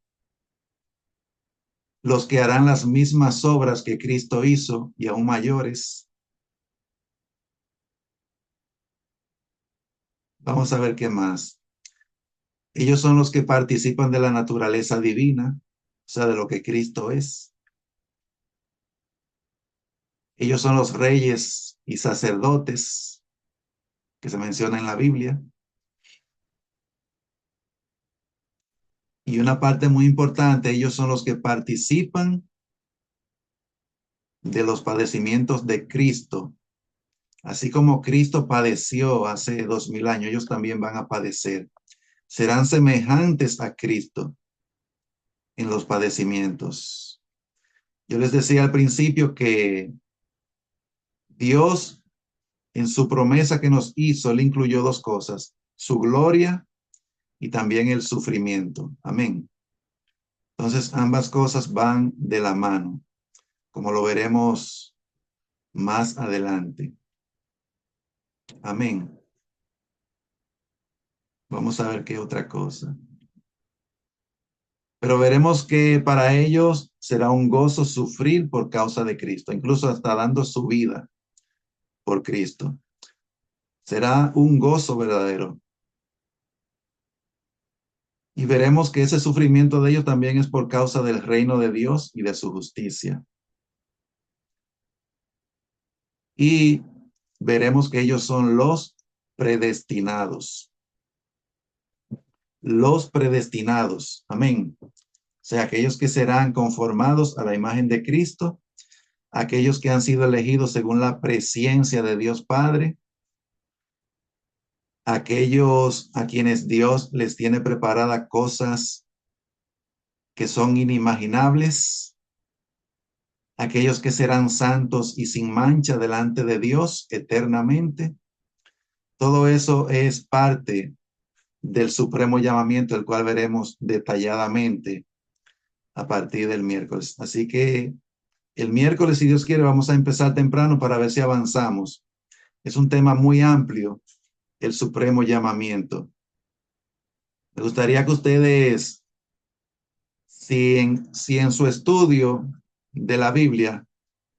los que harán las mismas obras que Cristo hizo y aún mayores. Vamos a ver qué más. Ellos son los que participan de la naturaleza divina, o sea, de lo que Cristo es. Ellos son los reyes y sacerdotes que se menciona en la Biblia. Y una parte muy importante, ellos son los que participan de los padecimientos de Cristo. Así como Cristo padeció hace 2000 años, ellos también van a padecer. Serán semejantes a Cristo en los padecimientos. Yo les decía al principio que Dios en su promesa que nos hizo, Él incluyó dos cosas, su gloria y también el sufrimiento. Amén. Entonces, ambas cosas van de la mano, como lo veremos más adelante. Amén. Vamos a ver qué otra cosa. Pero veremos que para ellos será un gozo sufrir por causa de Cristo, incluso hasta dando su vida por Cristo. Será un gozo verdadero. Y veremos que ese sufrimiento de ellos también es por causa del reino de Dios y de su justicia. Y veremos que ellos son los predestinados. Los predestinados. Amén. O sea, aquellos que serán conformados a la imagen de Cristo, aquellos que han sido elegidos según la presciencia de Dios Padre, aquellos a quienes Dios les tiene preparadas cosas que son inimaginables, aquellos que serán santos y sin mancha delante de Dios eternamente. Todo eso es parte del supremo llamamiento, el cual veremos detalladamente a partir del miércoles. Así que el miércoles, si Dios quiere, vamos a empezar temprano para ver si avanzamos. Es un tema muy amplio, el supremo llamamiento. Me gustaría que ustedes, si en su estudio de la Biblia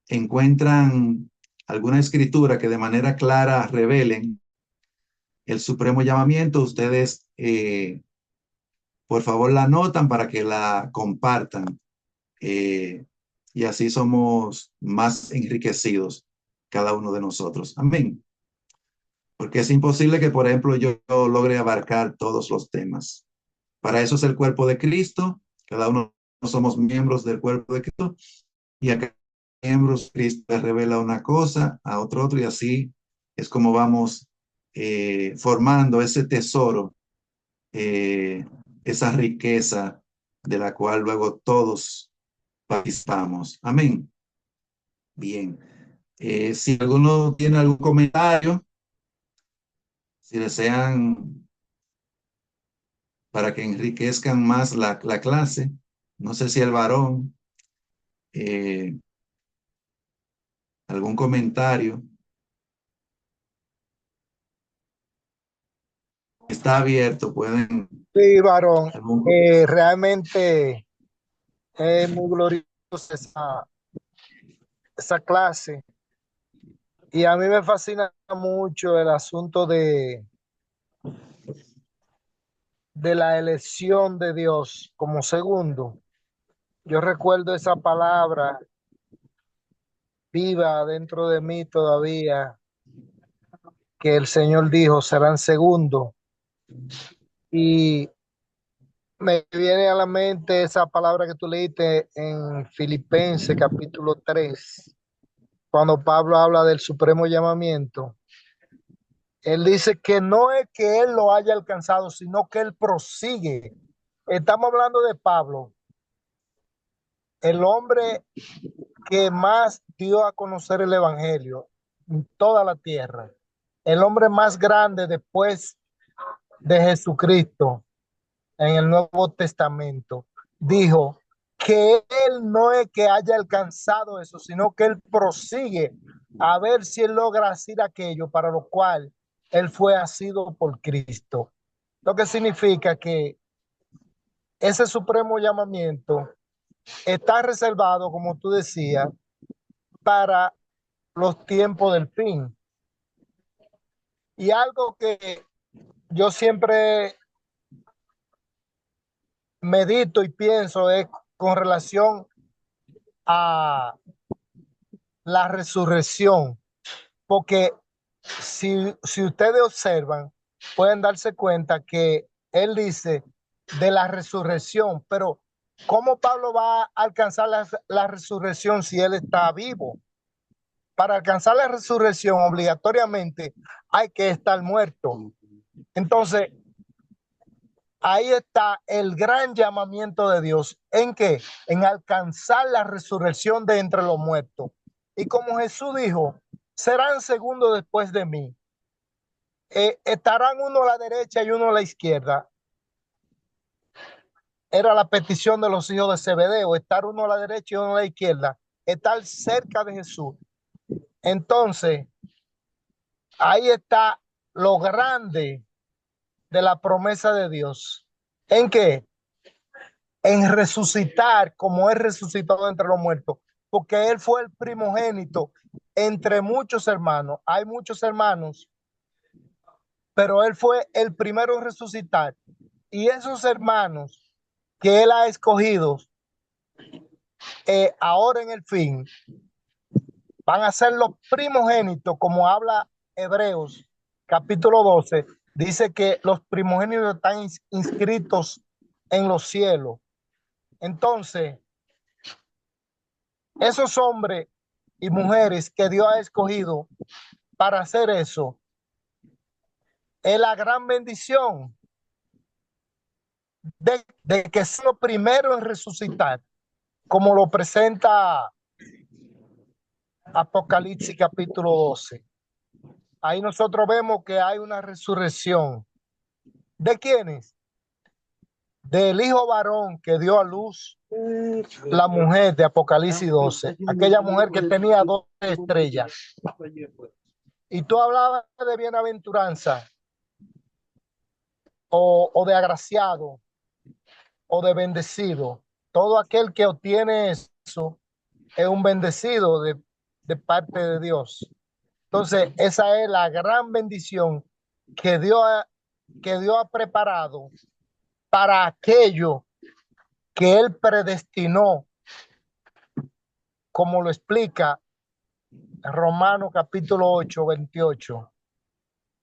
encuentran alguna escritura que de manera clara revelen el supremo llamamiento, ustedes por favor la anotan para que la compartan y así somos más enriquecidos cada uno de nosotros. Amén. Porque es imposible que, por ejemplo, yo logre abarcar todos los temas. Para eso es el cuerpo de Cristo. Cada uno somos miembros del cuerpo de Cristo y a cada miembro Cristo le revela una cosa, a otro, y así es como vamos formando ese tesoro, esa riqueza de la cual luego todos participamos. Amén. Bien. Si alguno tiene algún comentario, si desean para que enriquezcan más la clase, no sé si el varón, algún comentario. Está abierto, pueden. Sí, varón, algún- realmente es muy gloriosa esa clase y a mí me fascina mucho el asunto de la elección de Dios como segundo. Yo recuerdo esa palabra viva dentro de mí todavía, que el Señor dijo, serán segundo. Y me viene a la mente esa palabra que tú leíste en Filipenses capítulo 3, cuando Pablo habla del supremo llamamiento. Él dice que no es que él lo haya alcanzado, sino que él prosigue. Estamos hablando de Pablo, el hombre que más dio a conocer el evangelio en toda la tierra, el hombre más grande después de Jesucristo en el Nuevo Testamento, dijo que él no es que haya alcanzado eso, sino que él prosigue a ver si él logra hacer aquello para lo cual él fue asido por Cristo. Lo que significa que ese supremo llamamiento está reservado, como tú decías, para los tiempos del fin. Y algo que yo siempre medito y pienso es con relación a la resurrección, porque si ustedes observan, pueden darse cuenta que él dice de la resurrección, pero ¿cómo Pablo va a alcanzar la resurrección si él está vivo? Para alcanzar la resurrección obligatoriamente hay que estar muerto. Entonces, ahí está el gran llamamiento de Dios. ¿En qué? En alcanzar la resurrección de entre los muertos. Y como Jesús dijo, serán segundos después de mí. Estarán uno a la derecha y uno a la izquierda. Era la petición de los hijos de Zebedeo, estar uno a la derecha y uno a la izquierda, estar cerca de Jesús. Entonces, ahí está lo grande de la promesa de Dios. ¿En qué? En resucitar como Él resucitó entre los muertos, porque Él fue el primogénito entre muchos hermanos. Hay muchos hermanos, pero Él fue el primero en resucitar. Y esos hermanos que Él ha escogido ahora en el fin, van a ser los primogénitos, como habla Hebreos capítulo 12, dice que los primogénitos están inscritos en los cielos. Entonces, esos hombres y mujeres que Dios ha escogido para hacer eso, es la gran bendición de que son los primeros en resucitar, como lo presenta Apocalipsis capítulo 12. Ahí nosotros vemos que hay una resurrección. ¿De quiénes? Del hijo varón que dio a luz la mujer de Apocalipsis 12, aquella mujer que tenía 12 estrellas. Y tú hablabas de bienaventuranza o de agraciado o de bendecido. Todo aquel que obtiene eso es un bendecido de parte de Dios. Entonces, esa es la gran bendición que Dios ha preparado para aquello que Él predestinó, como lo explica Romanos capítulo 8, 28,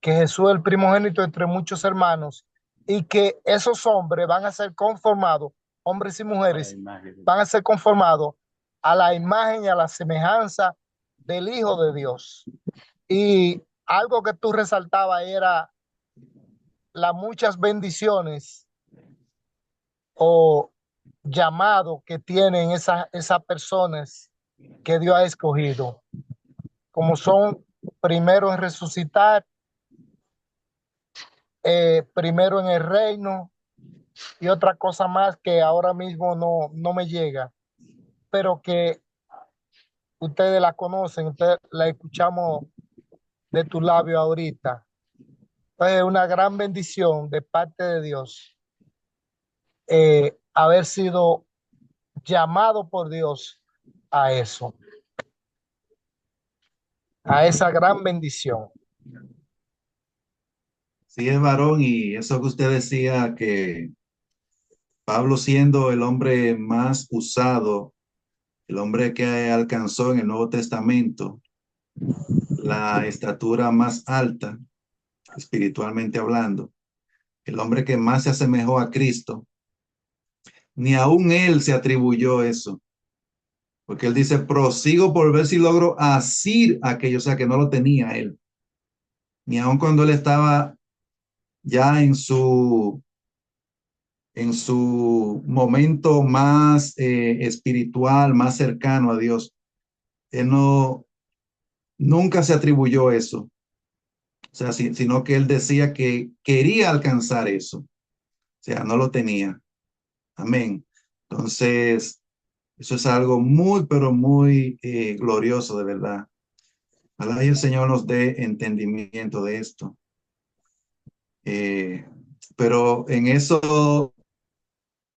que Jesús es el primogénito entre muchos hermanos y que esos hombres van a ser conformados, hombres y mujeres, van a ser conformados a la imagen y a la semejanza del Hijo de Dios. Y algo que tú resaltabas era las muchas bendiciones o llamados que tienen esas personas que Dios ha escogido, como son primero en resucitar, primero en el reino y otra cosa más que ahora mismo no me llega, pero que ustedes la conocen, ustedes la escuchamos de tu labio ahorita. Entonces, es una gran bendición de parte de Dios haber sido llamado por Dios a eso, a esa gran bendición. Sí, es varón, y eso que usted decía, que Pablo, siendo el hombre más usado, el hombre que alcanzó en el Nuevo Testamento la estatura más alta, espiritualmente hablando, el hombre que más se asemejó a Cristo, ni aún él se atribuyó eso, porque él dice: prosigo por ver si logro asir aquello, o sea, que no lo tenía él, ni aun cuando él estaba ya en su momento más espiritual, más cercano a Dios. Él nunca se atribuyó eso, o sea, sino que él decía que quería alcanzar eso, o sea, no lo tenía. Amén. Entonces, eso es algo muy, pero muy glorioso, de verdad. Ojalá y el Señor nos dé entendimiento de esto. Pero en eso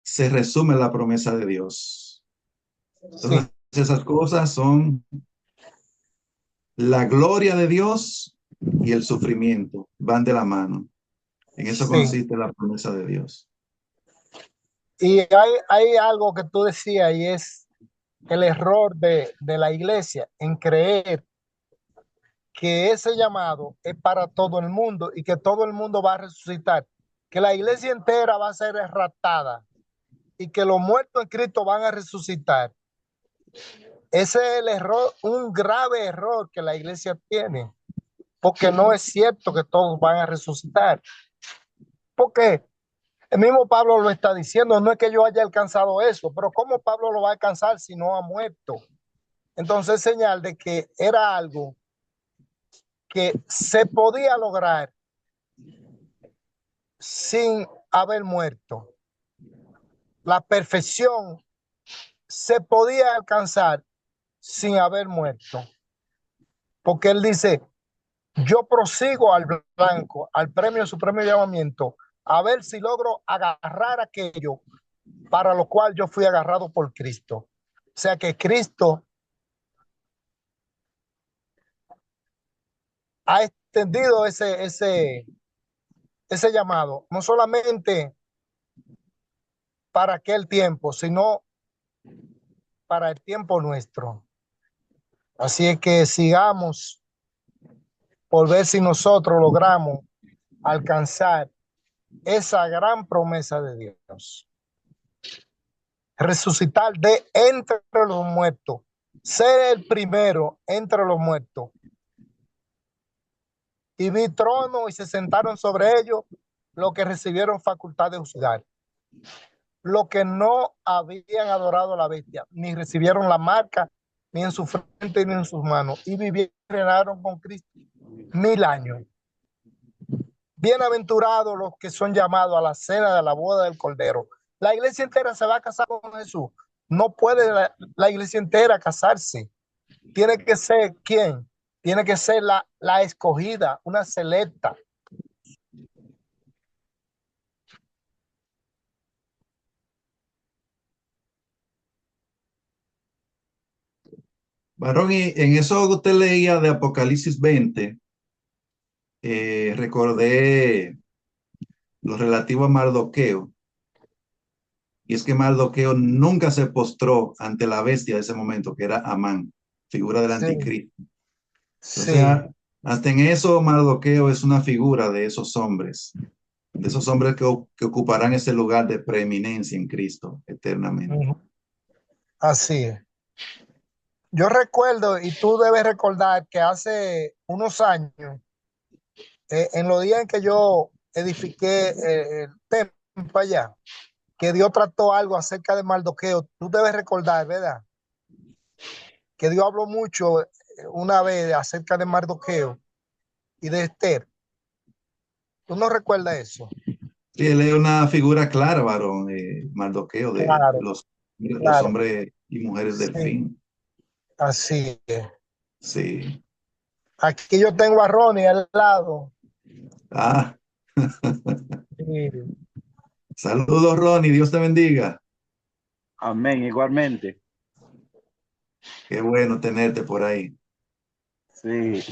se resume la promesa de Dios. Entonces, Sí, esas cosas son la gloria de Dios y el sufrimiento, van de la mano. En eso sí. consiste la promesa de Dios. Y hay algo que tú decías y es el error de la iglesia en creer que ese llamado es para todo el mundo y que todo el mundo va a resucitar, que la iglesia entera va a ser raptada y que los muertos en Cristo van a resucitar. Ese es el error, un grave error que la iglesia tiene, porque no es cierto que todos van a resucitar. Porque el mismo Pablo lo está diciendo, no es que yo haya alcanzado eso, pero ¿cómo Pablo lo va a alcanzar si no ha muerto? Entonces, señal de que era algo que se podía lograr sin haber muerto. La perfección se podía alcanzar sin haber muerto. Porque él dice, yo prosigo al blanco, al premio supremo llamamiento, a ver si logro agarrar aquello para lo cual yo fui agarrado por Cristo. O sea que Cristo ha extendido ese llamado, no solamente para aquel tiempo, sino para el tiempo nuestro. Así es que sigamos por ver si nosotros logramos alcanzar esa gran promesa de Dios. Resucitar de entre los muertos, ser el primero entre los muertos. Y vi trono y se sentaron sobre ellos los que recibieron facultad de juzgar. Los que no habían adorado a la bestia, ni recibieron la marca, ni en su frente ni en sus manos, y vivieron y reinaron con Cristo 1000 años. Bienaventurados los que son llamados a la cena de la boda del Cordero. La iglesia entera se va a casar con Jesús. No puede la iglesia entera casarse. Tiene que ser ¿quién? Tiene que ser la escogida, una selecta. Varón, y en eso que usted leía de Apocalipsis 20, recordé lo relativo a Mardoqueo. Y es que Mardoqueo nunca se postró ante la bestia de ese momento, que era Amán, figura del anticristo. O sea, hasta en eso Mardoqueo es una figura de esos hombres que ocuparán ese lugar de preeminencia en Cristo eternamente. Así es. Yo recuerdo, y tú debes recordar, que hace unos años, en los días en que yo edifiqué el templo allá, que Dios trató algo acerca de Mardoqueo, tú debes recordar, ¿verdad? Que Dios habló mucho una vez acerca de Mardoqueo y de Esther. ¿Tú no recuerdas eso? Sí, él es una figura clara, varón, Mardoqueo, de Claro, los claro. hombres y mujeres del Sí, fin. así es. Sí. Aquí yo tengo a Ronnie al lado. Ah, Sí. saludos, Ronnie, Dios te bendiga. Amén, igualmente. Qué bueno tenerte por ahí. Sí.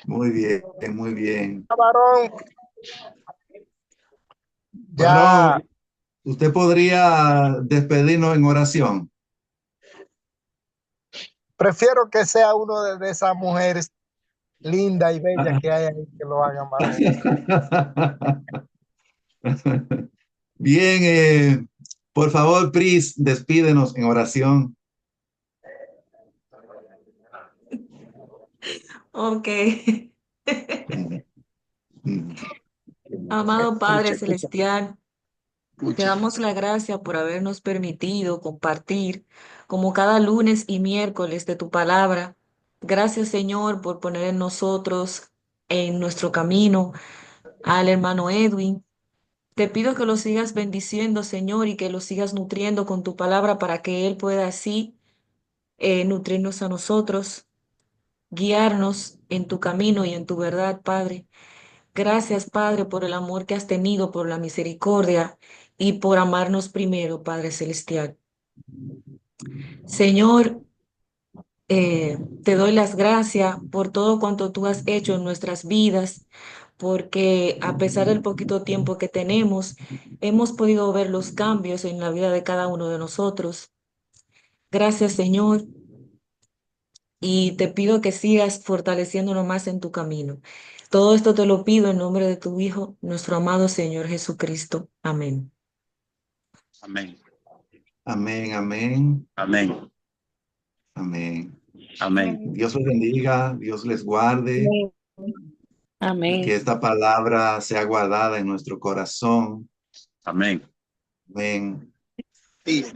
Muy bien, muy bien. Varón, ya Varón, ¿usted podría despedirnos en oración? prefiero que sea uno de esas mujeres lindas y bellas que hay ahí que lo hagan, varón. Bien, por favor, Pris, despídenos en oración. Ok. Amado Padre Celestial, te damos la gracia por habernos permitido compartir como cada lunes y miércoles de tu palabra. Gracias, Señor, por poner en nosotros, en nuestro camino, al hermano Edwin. Te pido que lo sigas bendiciendo, Señor, y que lo sigas nutriendo con tu palabra para que él pueda así nutrirnos a nosotros, guiarnos en tu camino y en tu verdad, Padre. Gracias, Padre, por el amor que has tenido, por la misericordia y por amarnos primero, Padre Celestial. Señor, te doy las gracias por todo cuanto tú has hecho en nuestras vidas, porque a pesar del poquito tiempo que tenemos, hemos podido ver los cambios en la vida de cada uno de nosotros. Gracias, Señor, y te pido que sigas fortaleciéndonos más en tu camino. Todo esto te lo pido en nombre de tu Hijo, nuestro amado Señor Jesucristo. Amén. Amén. Amén, amén, Amén. amén. Amén. Dios les bendiga, Dios les guarde y Amén. que esta palabra sea guardada en nuestro corazón. Amén. Amén.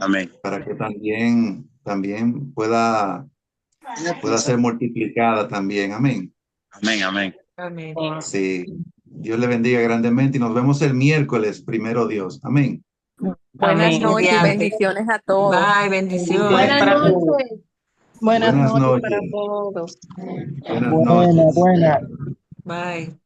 Amén. Para que también pueda pueda ser multiplicada también. Amén. Amén, amén. Amén. Sí. Dios le bendiga grandemente y nos vemos el miércoles, primero Dios. Amén. Buenas Amén. noches y Mediante. bendiciones a todos. Bye, Bendiciones bendiciones. para todos. Buenas noches. Buenas noches. Buena, buena. Bye.